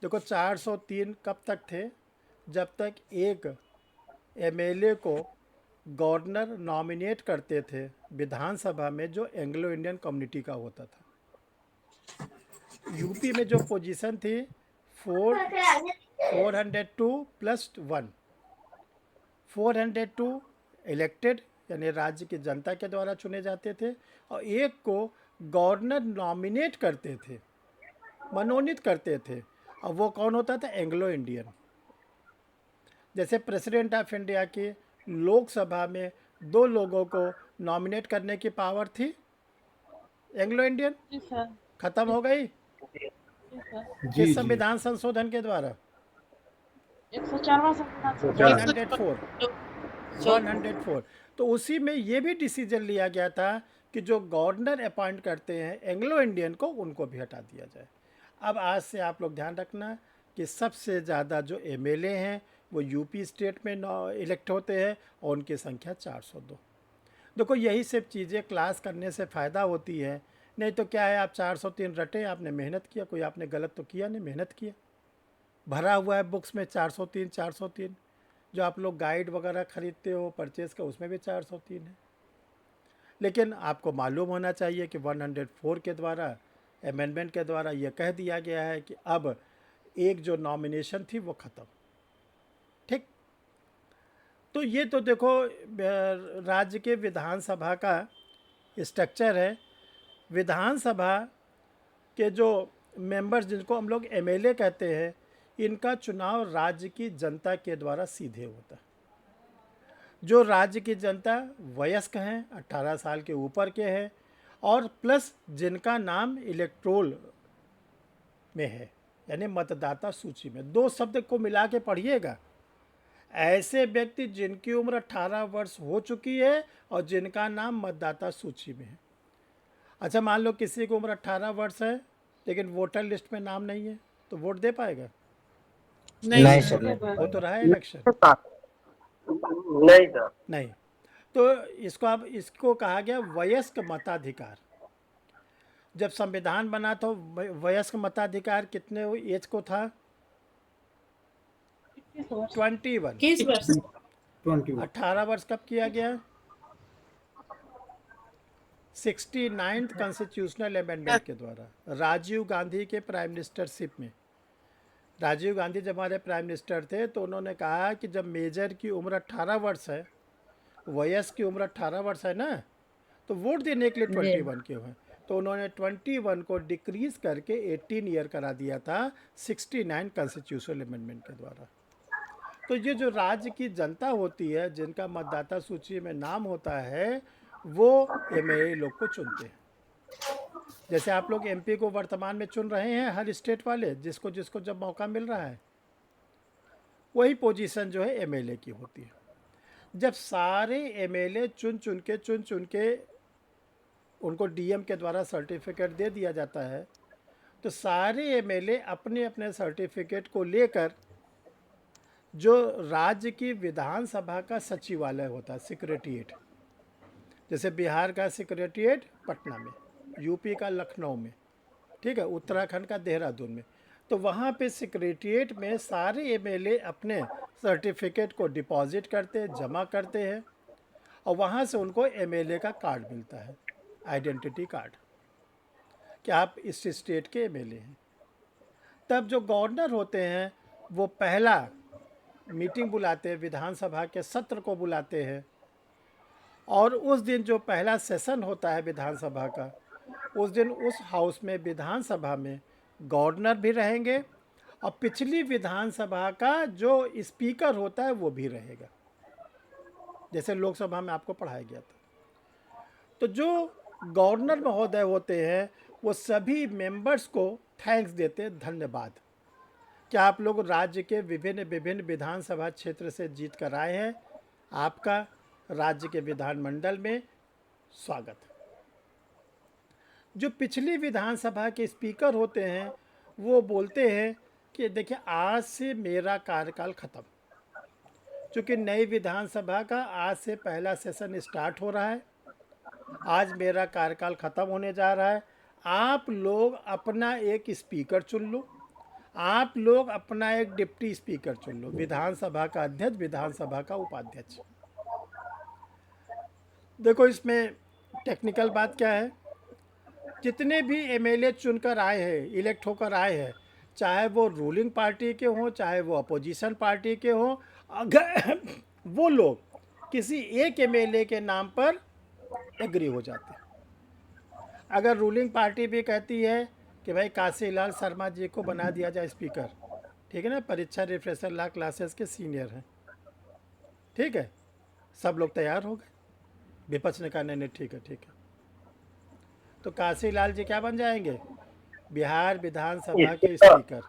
देखो 403 कब तक थे? जब तक एक MLA को गवर्नर नॉमिनेट करते थे विधानसभा में, जो एंग्लो इंडियन कम्युनिटी का होता था। यूपी में जो पोजीशन थी 402 + 1, 402 इलेक्टेड यानी राज्य की जनता के द्वारा चुने जाते थे, और एक को गवर्नर नॉमिनेट करते थे, मनोनीत करते थे, और वो कौन होता था? Anglo Indian. जैसे प्रेसिडेंट ऑफ इंडिया की लोकसभा में 2 लोगों को नॉमिनेट करने की पावर थी, एंग्लो इंडियन जी सर। खत्म हो गई, जी किस जी संविधान संशोधन के द्वारा? 104वां संविधान संशोधन 104 104। तो उसी में ये भी डिसीजन लिया गया था कि जो गवर्नर अपॉइंट करते हैं एंग्लो इंडियन को, उनको भी हटा दिया जाए। अब आज से आप लोग ध्यान रखना कि सबसे ज़्यादा जो एमएलए हैं वो यूपी स्टेट में इलेक्ट होते हैं और उनकी संख्या 402। देखो यही सब चीज़ें क्लास करने से फ़ायदा होती है, नहीं तो क्या है, आप 403 रटे, आपने मेहनत किया, कोई आपने गलत तो किया नहीं, मेहनत किया, भरा हुआ है बुक्स में 403 403। जो आप लोग गाइड वगैरह ख़रीदते हो परचेज़ का, उसमें भी 403 है। लेकिन आपको मालूम होना चाहिए कि 104 के द्वारा, अमेंडमेंट के द्वारा ये कह दिया गया है कि अब एक जो नॉमिनेशन थी वो ख़त्म। ठीक, तो ये तो देखो राज्य के विधानसभा का स्ट्रक्चर है। विधानसभा के जो मेंबर्स, जिनको हम लोग एमएलए कहते हैं, इनका चुनाव राज्य की जनता के द्वारा सीधे होता है। जो राज्य की जनता वयस्क हैं, 18 साल के ऊपर के हैं, और प्लस जिनका नाम इलेक्ट्रोल में है, यानी मतदाता सूची में। दो शब्द को मिला के पढ़िएगा, ऐसे व्यक्ति जिनकी उम्र 18 वर्ष हो चुकी है और जिनका नाम मतदाता सूची में है। अच्छा, मान लो किसी की उम्र 18 वर्ष है लेकिन वोटर लिस्ट में नाम नहीं है, तो वोट दे पाएगा? नहीं सर। वो तो रहा है इलेक्शन। नहीं सर। नहीं, तो इसको कहा गया वयस्क मताधिकार। जब संविधान बना तो वयस्क मताधिकार कितने एज को था? 21। 21 18 वर्ष कब किया गया? 69th कॉन्स्टिट्यूशनल अमेंडमेंट के द्वारा, राजीव गांधी के प्राइम मिनिस्टरशिप में। राजीव गांधी जब हमारे प्राइम मिनिस्टर थे तो उन्होंने कहा कि जब मेजर की उम्र 18 वर्ष है, वयस्क की उम्र 18 वर्ष है ना, तो वोट देने के लिए 21 के हुए। तो उन्होंने 21 को डिक्रीज करके 18 ईयर करा दिया था 69 कॉन्स्टिट्यूशनल अमेंडमेंट के द्वारा। तो ये जो राज्य की जनता होती है, जिनका मतदाता सूची में नाम होता है, वो एमएलए लोग को चुनते हैं। जैसे आप लोग एमपी को वर्तमान में चुन रहे हैं, हर स्टेट वाले, जिसको जिसको जब मौका मिल रहा है, वही पोजीशन जो है एमएलए की होती है। जब सारे एमएलए चुन चुन के उनको डीएम के द्वारा सर्टिफिकेट दे दिया जाता है, तो सारे एमएलए अपने अपने सर्टिफिकेट को लेकर जो राज्य की विधानसभा का सचिवालय होता है, सेक्रेटरीट, जैसे बिहार का सेक्रेटरीट पटना में, यूपी का लखनऊ में, ठीक है, उत्तराखंड का देहरादून में, तो वहाँ पे सेक्रेटरीट में सारे एमएलए अपने सर्टिफिकेट को डिपॉजिट करते हैं, जमा करते हैं, और वहाँ से उनको एमएलए का कार्ड मिलता है, आइडेंटिटी कार्ड, कि आप इस स्टेट के एमएलए हैं। तब जो गवर्नर होते हैं वो पहला मीटिंग बुलाते हैं, विधानसभा के सत्र को बुलाते हैं, और उस दिन जो पहला सेशन होता है विधानसभा का, उस दिन उस हाउस में, विधानसभा में, गवर्नर भी रहेंगे और पिछली विधानसभा का जो स्पीकर होता है वो भी रहेगा, जैसे लोकसभा में आपको पढ़ाया गया था। तो जो गवर्नर महोदय होते हैं वो सभी मेंबर्स को थैंक्स देते हैं, धन्यवाद, कि आप लोग राज्य के विभिन्न विभिन्न विधानसभा क्षेत्र से जीत कर आए हैं, आपका राज्य के विधानमंडल में स्वागत। जो पिछली विधानसभा के स्पीकर होते हैं वो बोलते हैं कि देखिए आज से मेरा कार्यकाल ख़त्म, क्योंकि नई विधानसभा का आज से पहला सेशन स्टार्ट हो रहा है, आज मेरा कार्यकाल ख़त्म होने जा रहा है, आप लोग अपना एक स्पीकर चुन लो, आप लोग अपना एक डिप्टी स्पीकर चुन लो, विधानसभा का अध्यक्ष, विधानसभा का उपाध्यक्ष। देखो इसमें टेक्निकल बात क्या है, जितने भी एमएलए चुनकर आए हैं, इलेक्ट होकर आए हैं, चाहे वो रूलिंग पार्टी के हों, चाहे वो अपोजिशन पार्टी के हों, अगर वो लोग किसी एक एमएलए के नाम पर एग्री हो जाते हैं। अगर रूलिंग पार्टी भी कहती है कि भाई काशीलाल शर्मा जी को बना दिया जाए स्पीकर, ठीक है ना, परीक्षा रिफ्रेशर ला क्लासेस के सीनियर हैं, ठीक है, सब लोग तैयार हो गए, विपक्ष ने कहा नहीं नहीं ठीक है, तो काशीलाल जी क्या बन जाएंगे? बिहार विधानसभा के स्पीकर। स्पीकर।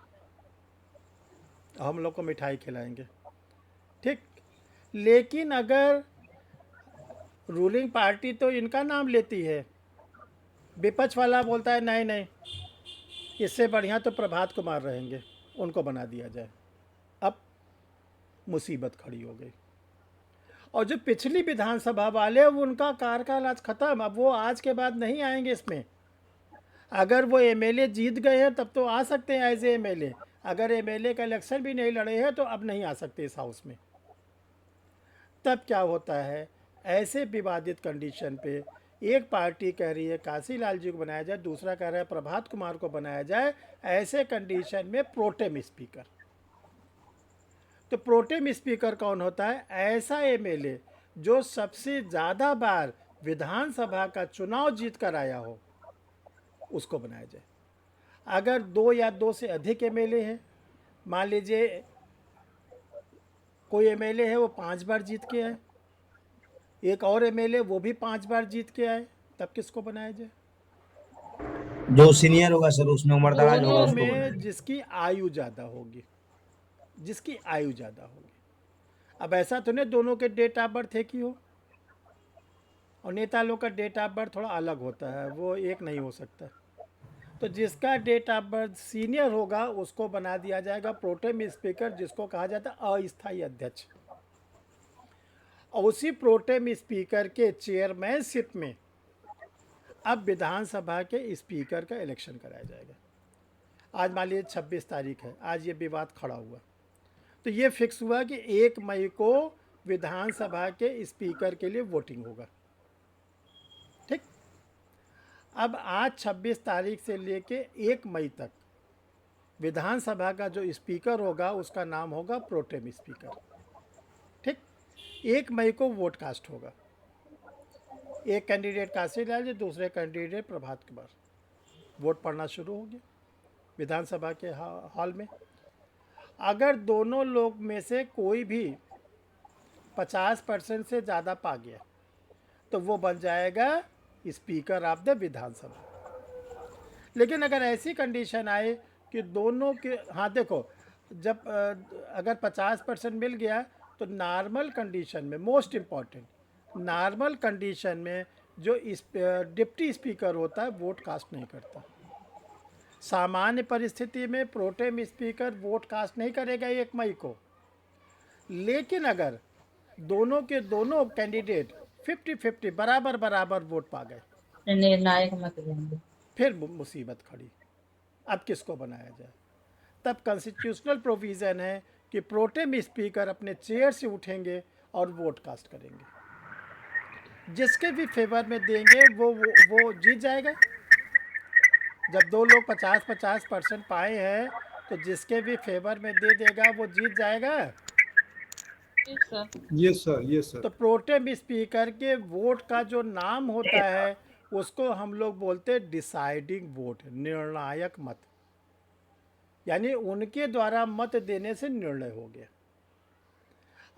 हम लोग को मिठाई खिलाएंगे, ठीक। लेकिन अगर रूलिंग पार्टी तो इनका नाम लेती है, विपक्ष वाला बोलता है नहीं नहीं, इससे बढ़िया तो प्रभात कुमार रहेंगे, उनको बना दिया जाए। अब मुसीबत खड़ी हो गई। और जो पिछली विधानसभा वाले, वो उनका कार्यकाल आज ख़त्म, अब वो आज के बाद नहीं आएंगे इसमें। अगर वो एमएलए जीत गए हैं तब तो आ सकते हैं एज ए एमएलए, अगर एमएलए का इलेक्शन भी नहीं लड़े हैं तो अब नहीं आ सकते इस हाउस में। तब क्या होता है, ऐसे विवादित कंडीशन पे एक पार्टी कह रही है काशीलाल जी को बनाया जाए, दूसरा कह रहा है प्रभात कुमार को बनाया जाए, ऐसे कंडीशन में प्रोटेम स्पीकर। तो प्रोटेम स्पीकर कौन होता है? ऐसा एमएलए जो सबसे ज़्यादा बार विधानसभा का चुनाव जीत कर आया हो, उसको बनाया जाए। अगर 2 या 2 से अधिक एमएलए हैं, मान लीजिए कोई एमएलए है वो 5 बार जीत के आए, एक और एमएलए वो भी 5 बार जीत के आए, तब किसको बनाया जाए? जो सीनियर होगा सर, उसमें उम्र दराज होगा, दोनों उसको में बनाएंगे। जिसकी आयु ज़्यादा होगी, जिसकी आयु ज़्यादा होगी। अब ऐसा तो नहीं दोनों के डेट ऑफ बर्थ एक ही हो, और नेता लोग का डेट ऑफ बर्थ थोड़ा अलग होता है, वो एक नहीं हो सकता। तो जिसका डेट ऑफ बर्थ सीनियर होगा उसको बना दिया जाएगा प्रोटेम स्पीकर, जिसको कहा जाता है अस्थायी अध्यक्ष। और उसी प्रोटेम स्पीकर के चेयरमैनशिप में अब विधानसभा के स्पीकर का इलेक्शन कराया जाएगा। आज मान लीजिए 26 तारीख है, आज ये विवाद खड़ा हुआ, तो ये फिक्स हुआ कि 1 मई को विधानसभा के स्पीकर के लिए वोटिंग होगा, ठीक। अब आज 26 तारीख से लेके 1 मई तक विधानसभा का जो स्पीकर होगा उसका नाम होगा प्रोटेम स्पीकर, ठीक। 1 मई को वोट कास्ट होगा, एक कैंडिडेट काशीलाल जी, दूसरे कैंडिडेट प्रभात कुमार। वोट पड़ना शुरू हो गया विधानसभा के हॉल में। अगर दोनों लोग में से कोई भी 50% से ज़्यादा पा गया तो वो बन जाएगा स्पीकर ऑफ द विधानसभा। लेकिन अगर ऐसी कंडीशन आए कि दोनों के, हाँ देखो, जब अगर 50% मिल गया तो नॉर्मल कंडीशन में, मोस्ट इम्पॉर्टेंट, नॉर्मल कंडीशन में जो डिप्टी स्पीकर होता है वोट कास्ट नहीं करता। सामान्य परिस्थिति में प्रोटेम स्पीकर वोट कास्ट नहीं करेगा 1 मई को। लेकिन अगर दोनों के दोनों कैंडिडेट 50-50 बराबर बराबर वोट पा गए, निर्णायक मत देंगे। फिर मुसीबत खड़ी, अब किसको बनाया जाए? तब कॉन्स्टिट्यूशनल प्रोविज़न है कि प्रोटेम स्पीकर अपने चेयर से उठेंगे और वोट कास्ट करेंगे, जिसके भी फेवर में देंगे वो जीत जाएगा। जब 2 लोग 50-50% पाए हैं तो जिसके भी फेवर में दे देगा वो जीत जाएगा। ठीक सर। यस सर, यस तो सर। प्रोटेम स्पीकर के वोट का जो नाम होता है उसको हम लोग बोलते हैं डिसाइडिंग वोट, निर्णायक मत, यानी उनके द्वारा मत देने से निर्णय हो गया।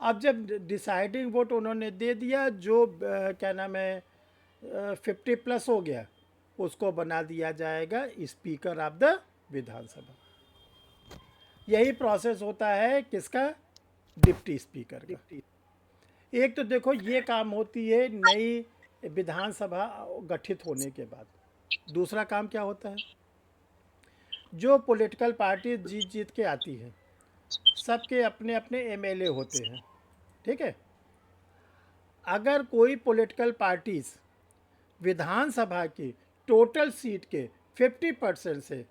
अब जब डिसाइडिंग वोट उन्होंने दे दिया, जो क्या नाम है 50+ हो गया, उसको बना दिया जाएगा स्पीकर ऑफ द विधानसभा। यही प्रोसेस होता है किसका? डिप्टी स्पीकर का। एक तो देखो ये काम होती है नई विधानसभा गठित होने के बाद। दूसरा काम क्या होता है, जो पॉलिटिकल पार्टी जीत जीत के आती है सबके अपने अपने एमएलए होते हैं, ठीक है। अगर कोई पॉलिटिकल पार्टीज विधानसभा की टोटल सीट के 50% से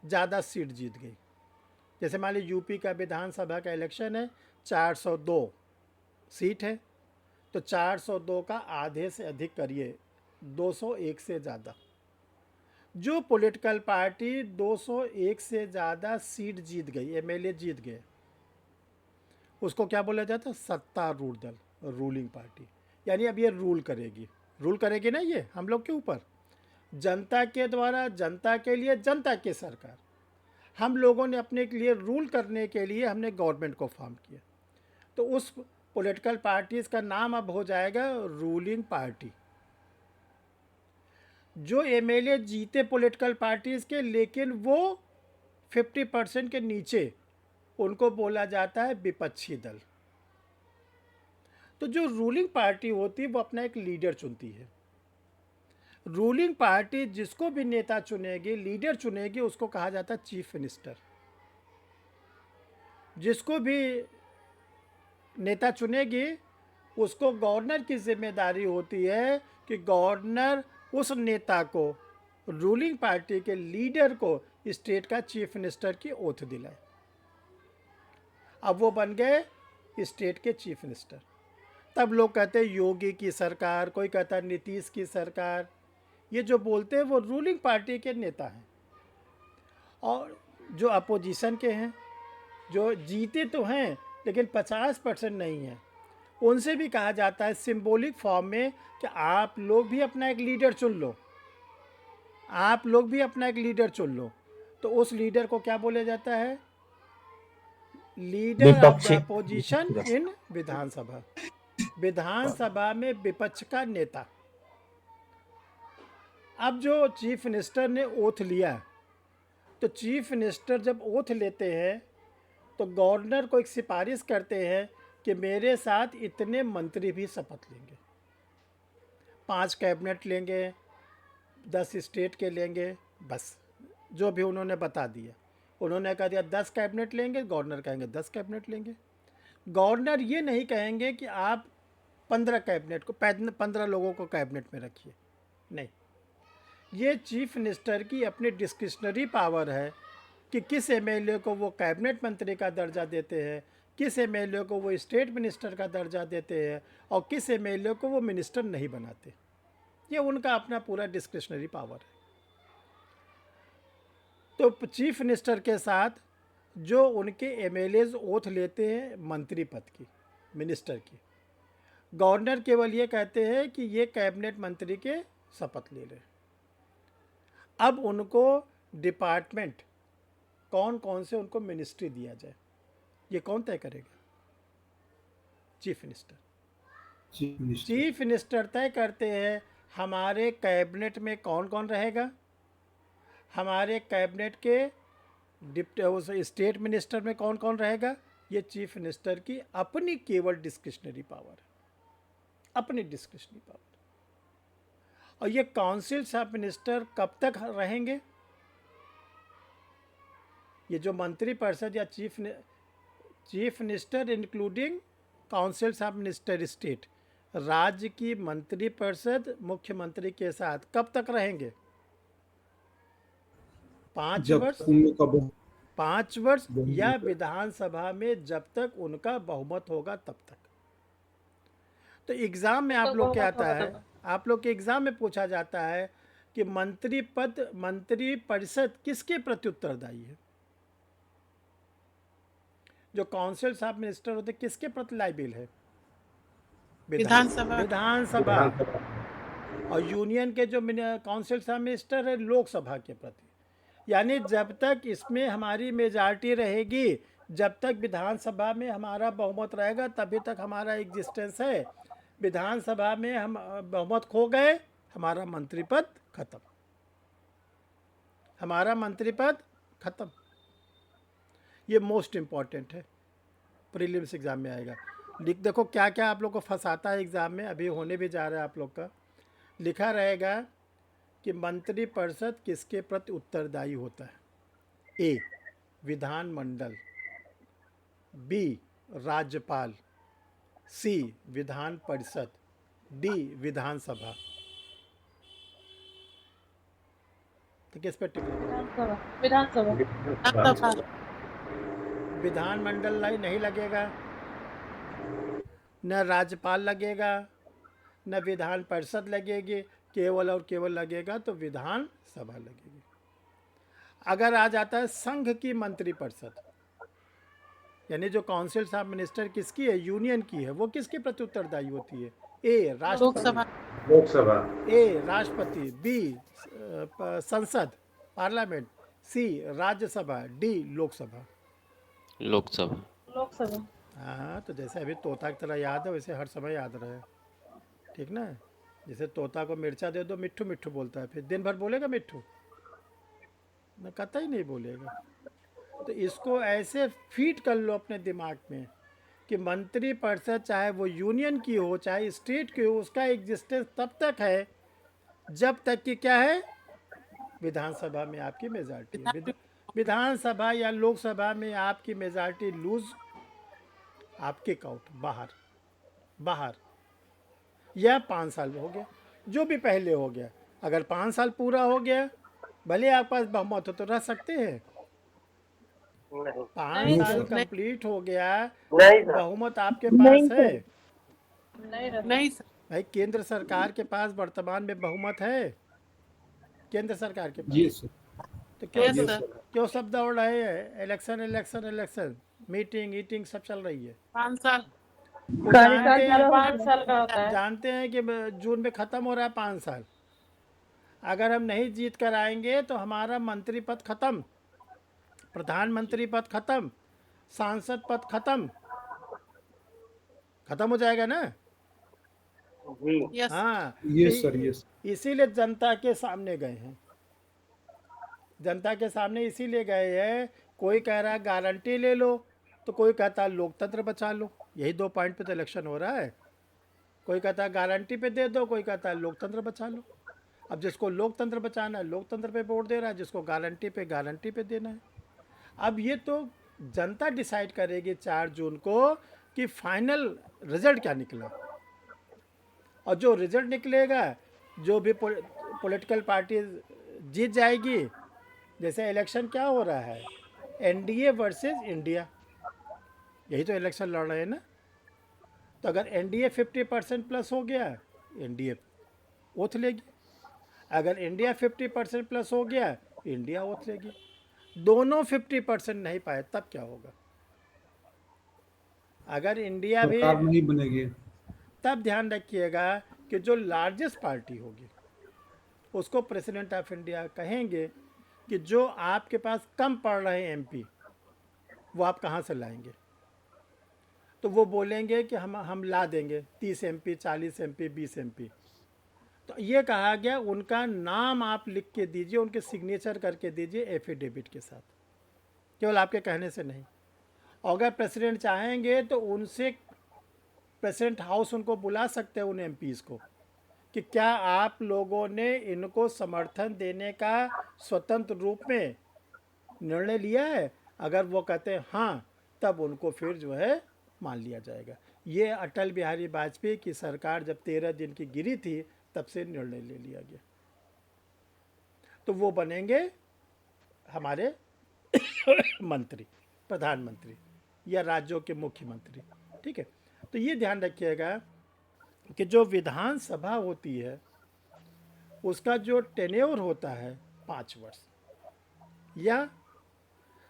ज़्यादा सीट जीत गई, जैसे मान लीजिए यूपी का विधानसभा का इलेक्शन है, 402 सीट है, तो 402 का आधे से अधिक करिए 201 से ज़्यादा। जो पॉलिटिकल पार्टी 201 से ज़्यादा सीट जीत गई, एमएलए जीत गए, उसको क्या बोला जाता है? सत्तारूढ़ दल, रूलिंग पार्टी। यानी अब ये रूल करेगी ना ये हम लोग के ऊपर, जनता के द्वारा, जनता के लिए, जनता की सरकार। हम लोगों ने अपने के लिए रूल करने के लिए हमने गवर्नमेंट को फॉर्म किया, तो उस पॉलिटिकल पार्टीज़ का नाम अब हो जाएगा रूलिंग पार्टी। जो एमएलए जीते पॉलिटिकल पार्टीज़ के, लेकिन वो 50% के नीचे, उनको बोला जाता है विपक्षी दल। तो जो रूलिंग पार्टी होती है वो अपना एक लीडर चुनती है। रूलिंग पार्टी जिसको भी नेता चुनेगी, लीडर चुनेगी, उसको कहा जाता है चीफ मिनिस्टर। जिसको भी नेता चुनेगी उसको गवर्नर की जिम्मेदारी होती है कि गवर्नर उस नेता को, रूलिंग पार्टी के लीडर को, स्टेट का चीफ मिनिस्टर की ओथ दिलाए। अब वो बन गए स्टेट के चीफ मिनिस्टर। तब लोग कहते हैं योगी की सरकार, कोई कहता है नीतीश की सरकार। ये जो बोलते हैं वो रूलिंग पार्टी के नेता हैं। और जो अपोजिशन के हैं, जो जीते तो हैं लेकिन 50% नहीं है, उनसे भी कहा जाता है सिंबॉलिक फॉर्म में कि आप लोग भी अपना एक लीडर चुन लो, आप लोग भी अपना एक लीडर चुन लो। तो उस लीडर को क्या बोला जाता है? Leader of the opposition in Vidhan Sabha. Vidhan Sabha में विपक्ष का नेता। अब जो चीफ मिनिस्टर ने ओथ लिया, तो चीफ मिनिस्टर जब ओथ लेते हैं तो गवर्नर को एक सिफारिश करते हैं कि मेरे साथ इतने मंत्री भी शपथ लेंगे, 5 कैबिनेट लेंगे, 10 स्टेट के लेंगे, बस जो भी उन्होंने बता दिया। उन्होंने कह दिया 10 कैबिनेट लेंगे, गवर्नर कहेंगे 10 कैबिनेट लेंगे। गवर्नर ये नहीं कहेंगे कि आप 15 कैबिनेट को, 15 लोगों को कैबिनेट में रखिए, नहीं। ये चीफ मिनिस्टर की अपनी डिस्क्रिशनरी पावर है कि किस एमएलए को वो कैबिनेट मंत्री का दर्जा देते हैं, किस एमएलए को वो स्टेट मिनिस्टर का दर्जा देते हैं, और किस एमएलए को वो मिनिस्टर नहीं बनाते। ये उनका अपना पूरा डिस्क्रिशनरी पावर है। तो चीफ मिनिस्टर के साथ जो उनके एमएलएज ओथ लेते हैं मंत्री पद की, मिनिस्टर की, गवर्नर केवल ये कहते हैं कि ये कैबिनेट मंत्री के शपथ ले लें। अब उनको डिपार्टमेंट कौन कौन से उनको मिनिस्ट्री दिया जाए, ये कौन तय करेगा? Chief minister. चीफ मिनिस्टर तय करते हैं हमारे कैबिनेट में कौन कौन रहेगा, हमारे कैबिनेट के स्टेट मिनिस्टर में कौन कौन रहेगा। ये चीफ मिनिस्टर की अपनी केवल डिस्क्रिशनरी पावर है, अपनी डिस्क्रिशनरी पावर। और ये काउंसिल ऑफ मिनिस्टर कब तक रहेंगे? ये जो मंत्री परिषद या chief minister including council of minister state, राज्य की मंत्री परिषद मुख्यमंत्री के साथ कब तक रहेंगे? 5 वर्ष, 5 वर्ष, या विधानसभा में जब तक उनका बहुमत होगा तब तक। तो एग्जाम में आप लोग क्या आता है, आप लोग के एग्जाम में पूछा जाता है कि मंत्री परिषद किसके प्रति उत्तरदायी है? जो काउंसिल ऑफ मिनिस्टर होते किसके प्रति लायबिल है? विधानसभा। और यूनियन के जो काउंसिल ऑफ मिनिस्टर है लोकसभा के प्रति। यानी जब तक इसमें हमारी मेजॉरिटी रहेगी, जब तक विधानसभा में हमारा बहुमत रहेगा, तभी तक हमारा एग्जिस्टेंस है। विधानसभा में हम बहुमत खो गए, हमारा मंत्री पद खत्म, हमारा मंत्री पद खत्म। ये मोस्ट इम्पॉर्टेंट है, प्रीलिम्स एग्ज़ाम में आएगा। देखो क्या क्या आप लोग को फंसाता है एग्ज़ाम में, अभी होने भी जा रहा है आप लोग का। लिखा रहेगा कि मंत्री परिषद किसके प्रति उत्तरदायी होता है? ए, विधानमंडल, बी, राज्यपाल, सी, विधान परिषद, डी, विधानसभा। तो किस पे टिक? विधानसभा। विधानमंडल नहीं लगेगा, न राज्यपाल लगेगा, न विधान परिषद लगेगी, केवल और केवल लगेगा तो विधानसभा लगेगी। अगर आ जाता है संघ की मंत्री परिषद, यानी जो काउंसिल ऑफ मिनिस्टर किसकी है? यूनियन की है। वो किसके प्रति उत्तरदायी होती है? ए, राष्ट्रपति, ए, राष्ट्रपति, बी, संसद, पार्लियामेंट, सी, राज्यसभा, डी, लोकसभा। हाँ, तो जैसे अभी तोता की तरह याद है वैसे हर समय याद रहे, ठीक ना? जैसे तोता को मिर्चा दे दो मिट्ठू मिट्ठू बोलता है, फिर दिन भर बोलेगा मिट्ठू ना, कतई नहीं बोलेगा। तो इसको ऐसे फीड कर लो अपने दिमाग में कि मंत्री परिषद चाहे वो यूनियन की हो चाहे स्टेट की हो, उसका एग्जिस्टेंस तब तक है जब तक कि क्या है, विधानसभा में आपकी मेजॉरिटी है। विधानसभा या लोकसभा में आपकी मेजॉरिटी लूज, आप किक आउट, बाहर बाहर। या 5 साल हो गया, जो भी पहले हो गया, अगर 5 साल पूरा हो गया, भले आपके पास बहुमत हो तो रह सकते हैं। नहीं 5 साल कंप्लीट हो गया, नहीं सर, बहुमत आपके पास है नहीं सर। भाई। केंद्र सरकार के पास वर्तमान में बहुमत है, केंद्र सरकार के जी पास। सर। तो क्यों Yes, sir. क्यों सब दौड़ रहे हैं, election election election, meeting eating सब चल रही है। 5 साल, वो जानते हैं, 5 साल का होता है। जानते हैं कि जून में ख़त्म हो रहा है 5 साल। अगर हम नहीं जीत कर आएंगे तो हमारा मंत्री पद खत्म, प्रधानमंत्री पद खत्म, सांसद पद खत्म, खत्म हो जाएगा ना। जी यस हाँ, यस सर, यस। इसीलिए जनता के सामने गए हैं, जनता के सामने इसीलिए गए हैं। कोई कह रहा है गारंटी ले लो, तो कोई कहता है लोकतंत्र बचा लो। यही 2 पॉइंट पे तो इलेक्शन हो रहा है। कोई कहता है गारंटी पे दे दो, कोई कहता है लोकतंत्र बचा लो। अब जिसको लोकतंत्र बचाना है लोकतंत्र पे वोट दे रहा है, जिसको गारंटी पे देना है। अब ये तो जनता डिसाइड करेगी 4 जून को कि फाइनल रिजल्ट क्या निकला। और जो रिजल्ट निकलेगा, जो भी पॉलिटिकल पार्टी जीत जाएगी, जैसे इलेक्शन क्या हो रहा है, एनडीए वर्सेस इंडिया, यही तो इलेक्शन लड़ रहे हैं ना। तो अगर एनडीए 50% प्लस हो गया, एनडीए ओथ लेगी। अगर इंडिया 50% प्लस हो गया, इंडिया ओथ लेगी। दोनों 50% नहीं पाए तब क्या होगा। अगर इंडिया भी, सरकार नहीं बनेगी। तब ध्यान रखिएगा कि जो लार्जेस्ट पार्टी होगी उसको प्रेसिडेंट ऑफ इंडिया कहेंगे कि जो आपके पास कम पड़ रहे हैं एमपी, वो आप कहाँ से लाएंगे। तो वो बोलेंगे कि हम ला देंगे 30 एमपी, 40 एमपी, 20 एमपी। तो ये कहा गया उनका नाम आप लिख के दीजिए, उनके सिग्नेचर करके दीजिए एफिडेविट के साथ, केवल आपके कहने से नहीं। और अगर प्रेसिडेंट चाहेंगे तो उनसे प्रेसिडेंट हाउस उनको बुला सकते हैं, उन एमपीज़ को, कि क्या आप लोगों ने इनको समर्थन देने का स्वतंत्र रूप में निर्णय लिया है। अगर वो कहते हैं हाँ, तब उनको फिर जो है मान लिया जाएगा। ये अटल बिहारी वाजपेयी की सरकार जब 13 दिन की गिरी थी, तब से निर्णय ले लिया गया। तो वो बनेंगे हमारे मंत्री, प्रधानमंत्री या राज्यों के मुख्यमंत्री। ठीक है, तो ये ध्यान रखिएगा कि जो विधानसभा होती है उसका जो टेन्योर होता है 5 वर्ष, या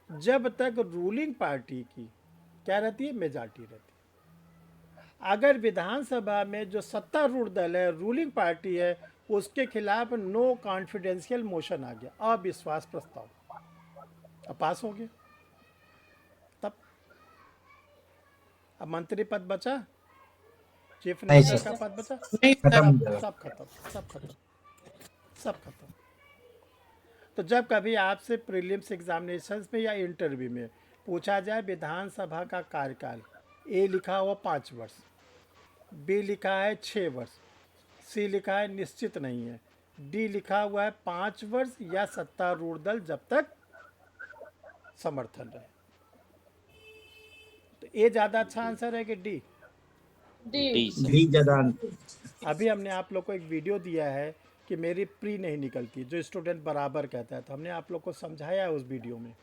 जब तक रूलिंग पार्टी की क्या रहती है, मेजॉरिटी रहती है। अगर विधानसभा में जो सत्तारूढ़ दल है, रूलिंग पार्टी है, उसके खिलाफ नो कॉन्फिडेंशियल मोशन आ गया, अविश्वास प्रस्ताव, अब पास हो गया, तब अब मंत्री पद बचा, चीफ मिनिस्टर का पद बचा, सब खत्म, सब खत्म, सब खत्म। तो जब कभी आपसे प्रीलिम्स एग्जामिनेशंस में या इंटरव्यू में पूछा जाए विधानसभा का कार्यकाल, ए लिखा हुआ 5 वर्ष, बी लिखा है 6 वर्ष, सी लिखा है निश्चित नहीं है, डी लिखा हुआ है 5 वर्ष या सत्तारूढ़ दल जब तक समर्थन रहे, तो ए ज़्यादा अच्छा आंसर है कि डी। डी ज्यादा। अभी हमने आप लोग को एक वीडियो दिया है कि मेरी प्री नहीं निकलती, जो स्टूडेंट बराबर कहता है, तो हमने आप लोग को समझाया है उस वीडियो में।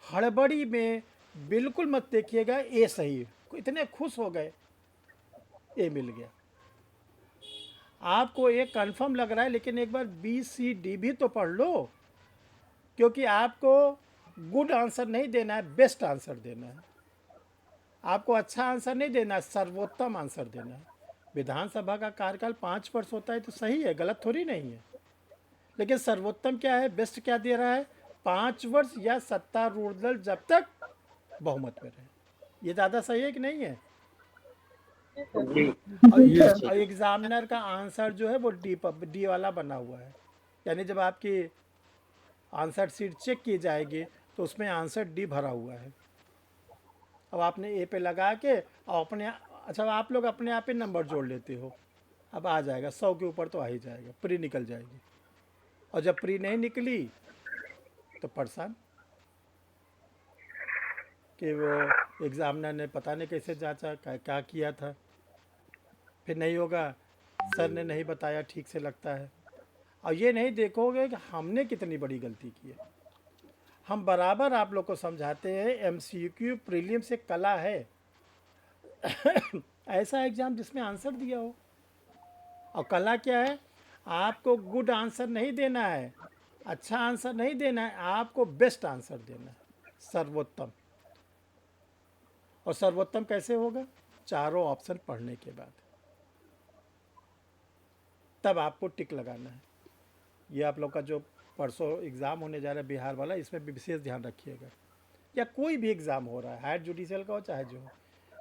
हड़बड़ी में बिल्कुल मत देखिएगा ए सही, इतने खुश हो गए ए मिल गया, आपको ए कंफर्म लग रहा है, लेकिन एक बार बी सी डी भी तो पढ़ लो, क्योंकि आपको गुड आंसर नहीं देना है, बेस्ट आंसर देना है। आपको अच्छा आंसर नहीं देना है, सर्वोत्तम आंसर देना है। विधानसभा का कार्यकाल 5 वर्ष होता है तो सही है, गलत थोड़ी नहीं है, लेकिन सर्वोत्तम क्या है, बेस्ट क्या दे रहा है, 5 वर्ष या सत्तारूढ़ दल जब तक बहुमत में रहे। ये ज़्यादा सही है कि नहीं है। जी और एग्जामिनर का आंसर जो है वो डी वाला बना हुआ है, यानी जब आपकी आंसर शीट चेक की जाएगी तो उसमें आंसर डी भरा हुआ है। अब आपने ए पे लगा के और अपने, अच्छा आप लोग अपने आप ही नंबर जोड़ लेते हो, अब आ जाएगा 100 के ऊपर तो आ ही जाएगा, प्री निकल जाएगी। और जब प्री नहीं निकली तो परेशान कि वो एग्जामिनर ने पता नहीं कैसे जांचा, क्या किया था, फिर नहीं होगा, सर ने नहीं बताया ठीक से लगता है। और ये नहीं देखोगे कि हमने कितनी बड़ी गलती की है। हम बराबर आप लोग को समझाते हैं एमसीक्यू प्रीलिम से कला है ऐसा एग्ज़ाम जिसमें आंसर दिया हो। और कला क्या है, आपको गुड आंसर नहीं देना है, अच्छा आंसर नहीं देना है, आपको बेस्ट आंसर देना है, सर्वोत्तम। और सर्वोत्तम कैसे होगा, चारों ऑप्शन पढ़ने के बाद, तब आपको टिक लगाना है। ये आप लोग का जो परसों एग्ज़ाम होने जा रहा है बिहार वाला, इसमें भी विशेष ध्यान रखिएगा, या कोई भी एग्ज़ाम हो रहा है, हायर जुडिशियल का हो चाहे जो हो,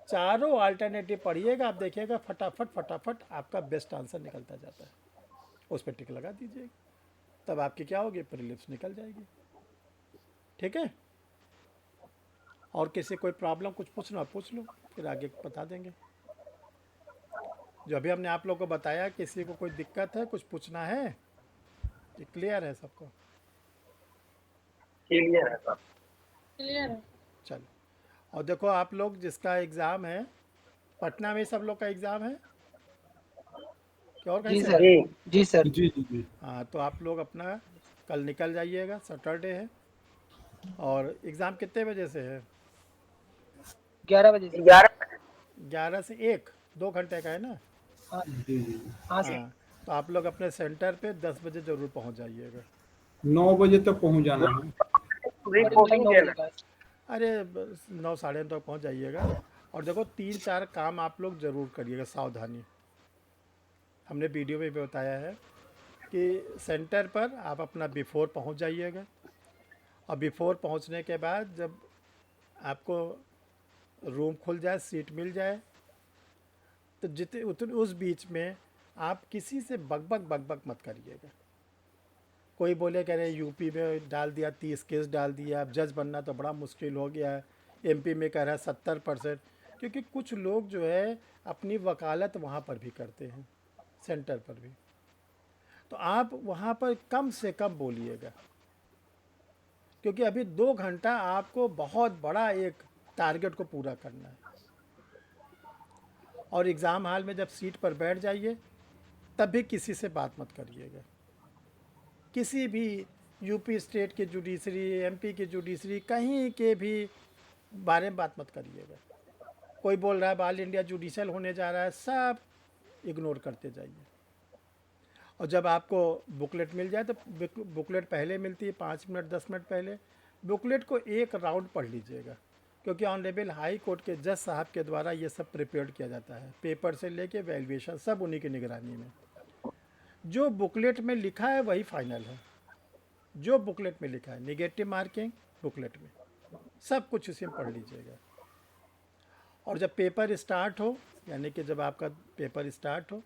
चारों अल्टरनेटिव पढ़िएगा, आप देखिएगा फटाफट फटाफट आपका बेस्ट आंसर निकलता जाता है, उस पर टिक लगा दीजिएगा, तब आपकी क्या होगी, प्रीलिम्स निकल जाएगी। ठीक है, और किसी कोई प्रॉब्लम कुछ पूछना पूछ लो, फिर आगे बता देंगे। जो अभी हमने आप लोग को बताया, किसी को कोई दिक्कत है, कुछ पूछना है, ये क्लियर है सबको? क्लियर है सर। क्लियर है। चलो, और देखो आप लोग जिसका एग्ज़ाम है, पटना में सब लोग का एग्ज़ाम है क्या, और कहीं से? जी सर। जी जी जी। हाँ, तो आप लोग अपना कल निकल जाइएगा, सैटरडे है। और एग्ज़ाम कितने बजे से है? 11 बजे से। 11 से 1, 2 घंटे का है ना? जी जी। हाँ हाँ, तो आप लोग अपने सेंटर पे 10 बजे ज़रूर पहुंच जाइएगा। 9 बजे तक पहुंच जाना है। रिपोर्टिंग देना। अरे 9 साढ़े 9 तक पहुंच जाइएगा। और देखो 3-4 काम आप लोग ज़रूर करिएगा, सावधानी। हमने वीडियो में भी बताया है कि सेंटर पर आप अपना बिफोर पहुंच जाइएगा, और बिफोर पहुंचने के बाद जब आपको रूम खुल जाए, सीट मिल जाए, तो जितने उस बीच में आप किसी से बकबक मत करिएगा। कोई बोले कह रहे यूपी में डाल दिया 30 केस डाल दिया, अब जज बनना तो बड़ा मुश्किल हो गया है, एमपी में कह रहा है 70%, क्योंकि कुछ लोग जो है अपनी वकालत वहाँ पर भी करते हैं, सेंटर पर भी। तो आप वहाँ पर कम से कम बोलिएगा, क्योंकि अभी 2 घंटा आपको बहुत बड़ा एक टारगेट को पूरा करना है। और एग्ज़ाम हॉल में जब सीट पर बैठ जाइए, तब भी किसी से बात मत करिएगा, किसी भी यूपी स्टेट के जुडिशरी, एमपी के जुडिशरी, कहीं के भी बारे में बात मत करिएगा। कोई बोल रहा है ऑल इंडिया जुडिशल होने जा रहा है, सब इग्नोर करते जाइए। और जब आपको बुकलेट मिल जाए, तो बुकलेट पहले मिलती है 5 मिनट 10 मिनट पहले, बुकलेट को एक राउंड पढ़ लीजिएगा, क्योंकि ऑनरेबल हाई कोर्ट के जज साहब के द्वारा ये सब प्रिपेयर किया जाता है, पेपर से लेके वैल्यूएशन सब उन्हीं की निगरानी में। जो बुकलेट में लिखा है वही फाइनल है, जो बुकलेट में लिखा है, नेगेटिव मार्किंग बुकलेट में, सब कुछ उसी में पढ़ लीजिएगा। और जब पेपर स्टार्ट हो, यानी कि जब आपका पेपर स्टार्ट हो,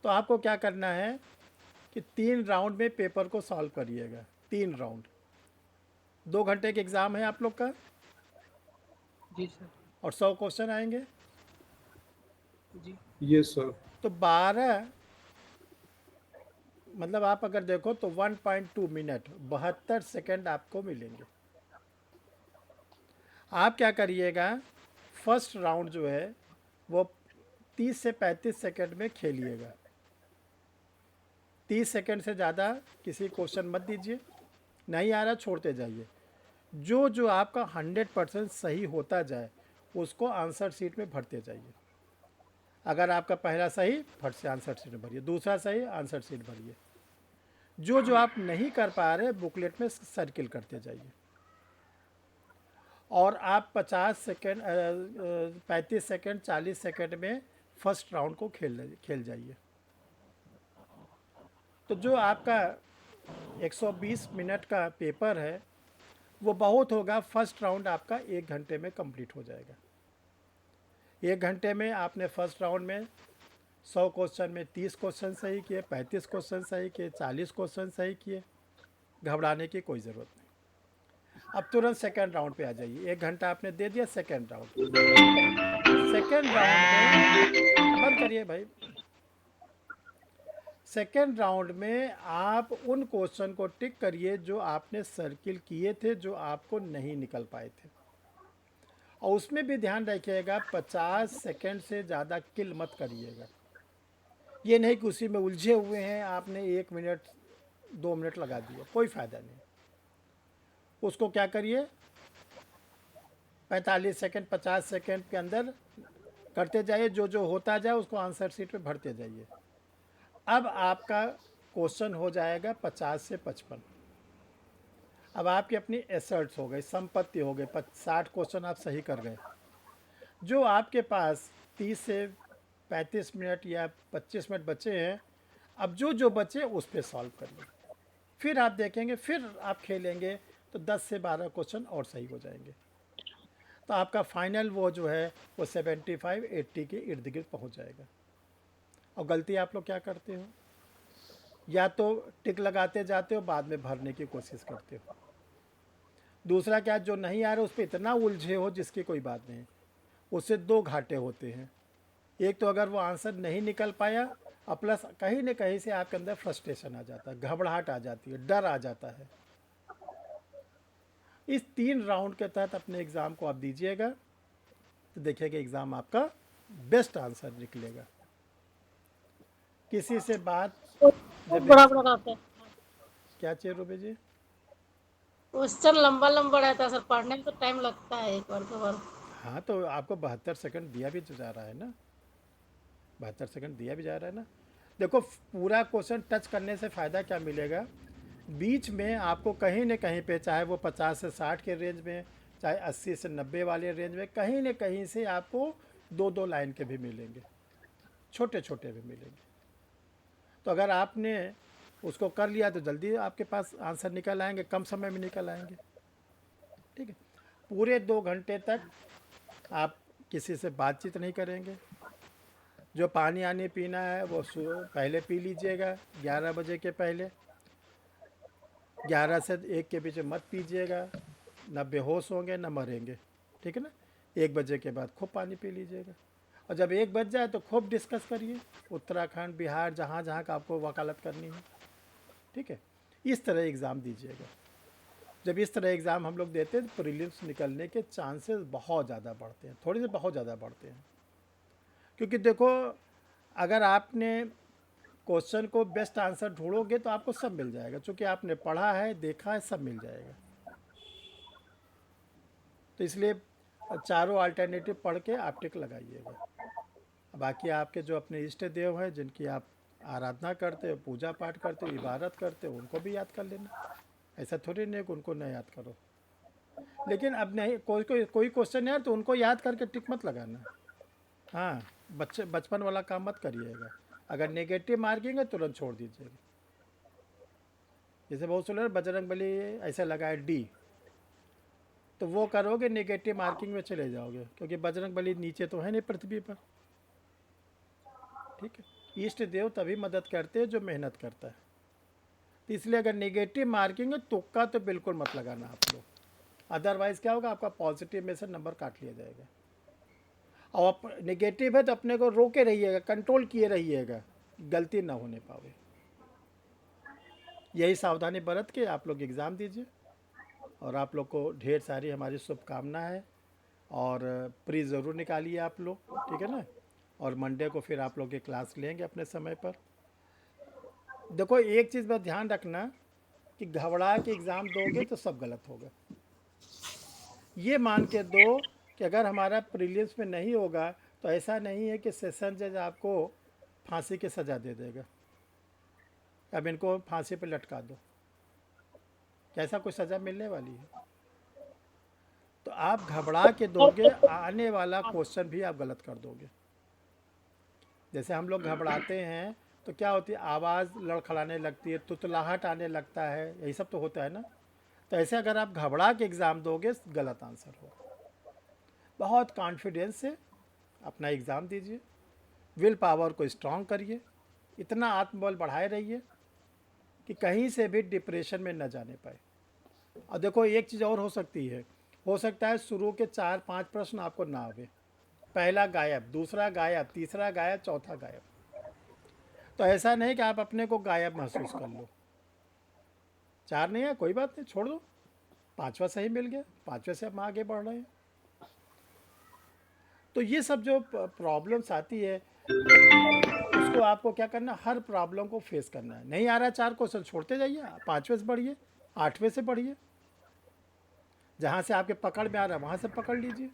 तो आपको क्या करना है कि 3 राउंड में पेपर को सॉल्व करिएगा, 3 राउंड। 2 घंटे के एग्ज़ाम है आप लोग का। जी सर। और 100 क्वेश्चन आएंगे। जी। Yes sir. तो 12, मतलब आप अगर देखो तो 1.2 मिनट 72 सेकंड आपको मिलेंगे। आप क्या करिएगा, फर्स्ट राउंड जो है वो 30 से 35 सेकंड में खेलिएगा। 30 सेकंड से ज़्यादा किसी क्वेश्चन मत दीजिए, नहीं आ रहा छोड़ते जाइए। जो आपका 100% सही होता जाए उसको आंसर शीट में भरते जाइए। अगर आपका पहला सही, फट से आंसर शीट भरिए, दूसरा सही, आंसर शीट भरिए। जो आप नहीं कर पा रहे बुकलेट में सर्किल करते जाइए। और आप 50 सेकंड 35 सेकंड 40 सेकंड में फर्स्ट राउंड को खेल जाइए। तो जो आपका 120 मिनट का पेपर है वो बहुत होगा, फर्स्ट राउंड आपका 1 घंटे में कंप्लीट हो जाएगा। 1 घंटे में आपने फर्स्ट राउंड में 100 क्वेश्चन में 30 क्वेश्चन सही किए, 35 क्वेश्चन सही किए, 40 क्वेश्चन सही किए। घबराने की कोई ज़रूरत नहीं। अब तुरंत सेकंड राउंड पे आ जाइए। 1 घंटा आपने दे दिया सेकंड राउंड। सेकंड राउंड में बंद करिए भाई। सेकेंड राउंड में आप उन क्वेश्चन को टिक करिए जो आपने सर्किल किए थे, जो आपको नहीं निकल पाए थे। और उसमें भी ध्यान रखिएगा 50 सेकंड से ज़्यादा किल मत करिएगा। ये नहीं कि उसी में उलझे हुए हैं, आपने 1 मिनट 2 मिनट लगा दिया, कोई फ़ायदा नहीं। उसको क्या करिए 45 सेकंड 50 सेकंड के अंदर करते जाइए, जो जो होता जाए उसको आंसर शीट में भरते जाइए। अब आपका क्वेश्चन हो जाएगा 50 से 55। अब आपकी अपनी एसेट्स हो गई, संपत्ति हो गई, 60 क्वेश्चन आप सही कर गए। जो आपके पास 30 से 35 मिनट या 25 मिनट बचे हैं, अब जो जो बचे उस पर सॉल्व करिए। फिर आप देखेंगे, फिर आप खेलेंगे तो 10 से 12 क्वेश्चन और सही हो जाएंगे। तो आपका फाइनल वो जो है वो 75-80 के इर्द गिर्द पहुँच जाएगा। और गलती आप लोग क्या करते हो, या तो टिक लगाते जाते हो, बाद में भरने की कोशिश करते हो। दूसरा क्या, जो नहीं आ रहा उस पर इतना उलझे हो जिसकी कोई बात नहीं। उससे 2 घाटे होते हैं। एक तो अगर वो आंसर नहीं निकल पाया, और प्लस कहीं न कहीं से आपके अंदर फ्रस्ट्रेशन आ जाता है, घबराहट आ जाती है, डर आ जाता है। इस 3 राउंड के तहत अपने एग्ज़ाम को आप दीजिएगा तो देखिएगा एग्ज़ाम आपका बेस्ट आंसर निकलेगा। किसी से बात बड़ा बड़ा रहता है, क्या चाहिए रूबी जी? क्वेश्चन लंबा लंबा रहता है सर, पढ़ने में तो टाइम लगता है, एक बार 2 बार। हाँ, तो आपको 72 सेकंड दिया भी तो जा रहा है ना, 72 सेकंड दिया भी जा रहा है ना। देखो पूरा क्वेश्चन टच करने से फ़ायदा क्या मिलेगा, बीच में आपको कहीं न कहीं पे, चाहे वो 50 से 60 के रेंज में, चाहे 80 से 90 वाले रेंज में, कहीं न कहीं से आपको 2-2 लाइन के भी मिलेंगे, छोटे छोटे भी मिलेंगे। तो अगर आपने उसको कर लिया तो जल्दी आपके पास आंसर निकल आएंगे, कम समय में निकल आएंगे। ठीक है, पूरे 2 घंटे तक आप किसी से बातचीत नहीं करेंगे। जो पानी आनी पीना है वो पहले पी लीजिएगा, 11 बजे के पहले। 11 से 1 के बीच में मत पीजिएगा, ना बेहोश होंगे ना मरेंगे। ठीक है ना, 1 बजे के बाद खूब पानी पी लीजिएगा। और जब 1 बज जाए तो खूब डिस्कस करिए, उत्तराखंड बिहार जहाँ जहाँ का आपको वकालत करनी है। ठीक है, इस तरह एग्ज़ाम दीजिएगा। जब इस तरह एग्ज़ाम हम लोग देते हैं तो प्रीलिम्स निकलने के चांसेस बहुत ज़्यादा बढ़ते हैं, थोड़े से बहुत ज़्यादा बढ़ते हैं। क्योंकि देखो, अगर आपने क्वेश्चन को बेस्ट आंसर ढूंढोगे तो आपको सब मिल जाएगा, क्योंकि आपने पढ़ा है, देखा है, सब मिल जाएगा। तो इसलिए चारों अल्टरनेटिव पढ़ के आप टिक लगाइएगा। बाकी आपके जो अपने इष्ट देव हैं, जिनकी आप आराधना करते हो, पूजा पाठ करते हो, इबादत करते हो, उनको भी याद कर लेना। ऐसा थोड़ी नहीं कि उनको न याद करो। लेकिन अब नहीं, कोई क्वेश्चन है तो उनको याद करके टिक मत लगाना। हाँ, बचपन वाला काम मत करिएगा। अगर नेगेटिव मार्किंग है तुरंत छोड़ दीजिएगा। जैसे बहुत सुना बजरंग बली ऐसा लगाए डी, तो वो करोगे नेगेटिव मार्किंग में चले जाओगे, क्योंकि बजरंग बली नीचे तो है नहीं पृथ्वी पर। ठीक है, इष्ट देव तभी मदद करते हैं जो मेहनत करता है। तो इसलिए अगर नेगेटिव मार्किंग है तुक्का तो बिल्कुल मत लगाना आप लोग, अदरवाइज़ क्या होगा, आपका पॉजिटिव में से नंबर काट लिया जाएगा। और आप नेगेटिव है तो अपने को रोके रहिएगा, कंट्रोल किए रहिएगा, गलती ना होने पावे। यही सावधानी बरत के आप लोग एग्ज़ाम दीजिए। और आप लोग को ढेर सारी हमारी शुभकामनाएं है, और प्री ज़रूर निकालिए आप लोग। ठीक है ना, और मंडे को फिर आप लोग की क्लास लेंगे अपने समय पर। देखो एक चीज़ पर ध्यान रखना कि घबरा के एग्ज़ाम दोगे तो सब गलत होगा। ये मान के दो कि अगर हमारा प्रीलिम्स में नहीं होगा तो ऐसा नहीं है कि सेशन जज आपको फांसी की सज़ा दे देगा, अब इनको फांसी पे लटका दो, कैसा कोई सज़ा मिलने वाली है? तो आप घबरा के दोगे, आने वाला क्वेश्चन भी आप गलत कर दोगे। जैसे हम लोग घबराते हैं तो क्या होती है, आवाज़ लड़खड़ाने लगती है, तुतलाहट आने लगता है, यही सब तो होता है ना। तो ऐसे अगर आप घबरा के एग्ज़ाम दोगे गलत आंसर होगा। बहुत कॉन्फिडेंस से अपना एग्ज़ाम दीजिए, विल पावर को स्ट्रॉन्ग करिए, इतना आत्मबल बढ़ाए रहिए कि कहीं से भी डिप्रेशन में न जाने पाए। और देखो एक चीज़ और हो सकती है, हो सकता है शुरू के 4-5 प्रश्न आपको ना आवे, पहला गायब, दूसरा गायब, तीसरा गायब, चौथा गायब। तो ऐसा नहीं कि आप अपने को गायब महसूस कर लो। 4 नहीं है कोई बात नहीं, छोड़ दो, 5वां सही मिल गया, 5वें से हम आगे बढ़ रहे हैं। तो ये सब जो प्रॉब्लम्स आती है उसको आपको क्या करना, हर प्रॉब्लम को फेस करना है। नहीं आ रहा 4 क्वेश्चन छोड़ते जाइए, 5वें से बढ़िए, 8वें से बढ़िए, जहाँ से आपके पकड़ में आ रहा है वहाँ से पकड़ लीजिए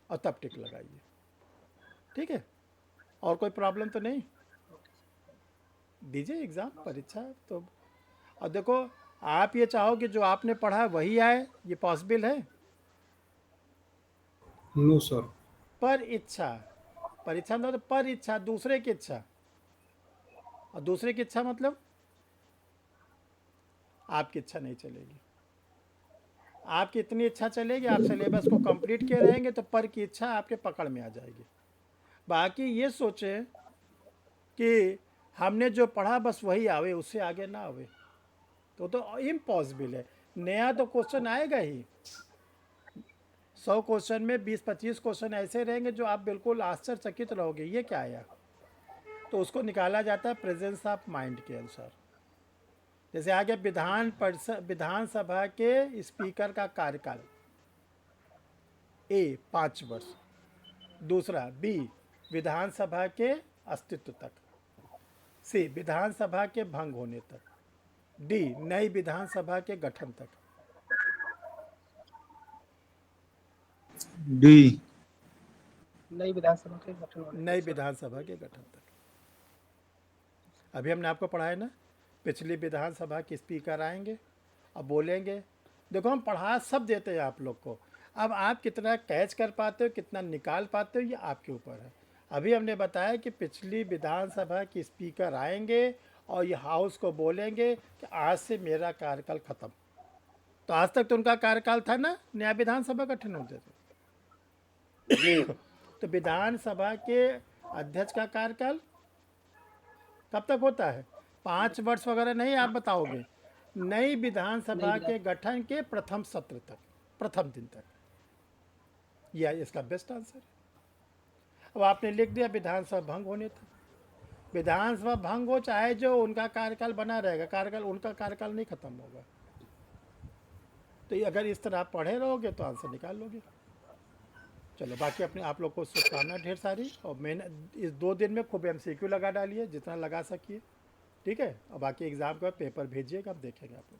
और तब टिक लगाइए। ठीक है, और कोई प्रॉब्लम तो नहीं, दीजिए एग्ज़ाम, परीक्षा तो। और देखो आप ये चाहो कि जो आपने पढ़ा वही आए, ये पॉसिबल है? No sir. पर इच्छा, परीक्षा मतलब पर इच्छा, दूसरे की इच्छा, और दूसरे की इच्छा मतलब आपकी इच्छा नहीं चलेगी। आपकी इतनी इच्छा चलेगी, आप सिलेबस को कंप्लीट किए रहेंगे तो पर की इच्छा आपके पकड़ में आ जाएगी। बाकी ये सोचें कि हमने जो पढ़ा बस वही आवे, उससे आगे ना आवे, तो इम्पॉसिबल है। नया तो क्वेश्चन आएगा ही, 100 क्वेश्चन में 20-25 क्वेश्चन ऐसे रहेंगे जो आप बिल्कुल आश्चर्यचकित रहोगे, ये क्या आया। तो उसको निकाला जाता है प्रेजेंस ऑफ माइंड के अनुसार। जैसे आगे विधानसभा के स्पीकर का कार्यकाल, ए 5 वर्ष, दूसरा बी विधानसभा के अस्तित्व तक, सी विधानसभा के भंग होने तक, डी नई विधानसभा के गठन तक। डी। नई विधानसभा के गठन होने नई तक। विधानसभा के गठन तक। अभी हमने आपको पढ़ाया ना, पिछली विधानसभा के स्पीकर आएंगे और बोलेंगे। देखो हम पढ़ा सब देते हैं आप लोग को, अब आप कितना कैच कर पाते हो, कितना निकाल पाते हो, ये आपके ऊपर है। अभी हमने बताया कि पिछली विधानसभा के स्पीकर आएंगे और ये हाउस को बोलेंगे कि आज से मेरा कार्यकाल ख़त्म। तो आज तक तो उनका कार्यकाल था ना, नया विधानसभा गठन होते थे। तो विधानसभा के अध्यक्ष का कार्यकाल कब तक होता है? 5 वर्ष वगैरह नहीं आप बताओगे, नई विधानसभा के गठन के प्रथम सत्र तक, प्रथम दिन तक। यह इसका बेस्ट आंसर है। अब आपने लिख दिया विधानसभा भंग होने तक। विधानसभा भंग हो चाहे जो, उनका कार्यकाल बना रहेगा, कार्यकाल उनका कार्यकाल नहीं खत्म होगा। तो ये अगर इस तरह आप पढ़े रहोगे तो आंसर निकाल लोगे। चलो बाकी अपने आप लोग को शुभकामना ढेर सारी, और मैंने इस 2 दिन में खूब MCQ लगा डालिए जितना लगा सकिए, ठीक है। और बाकी एग्ज़ाम का पेपर भेजिएगा, अब देखेंगे आप लोग।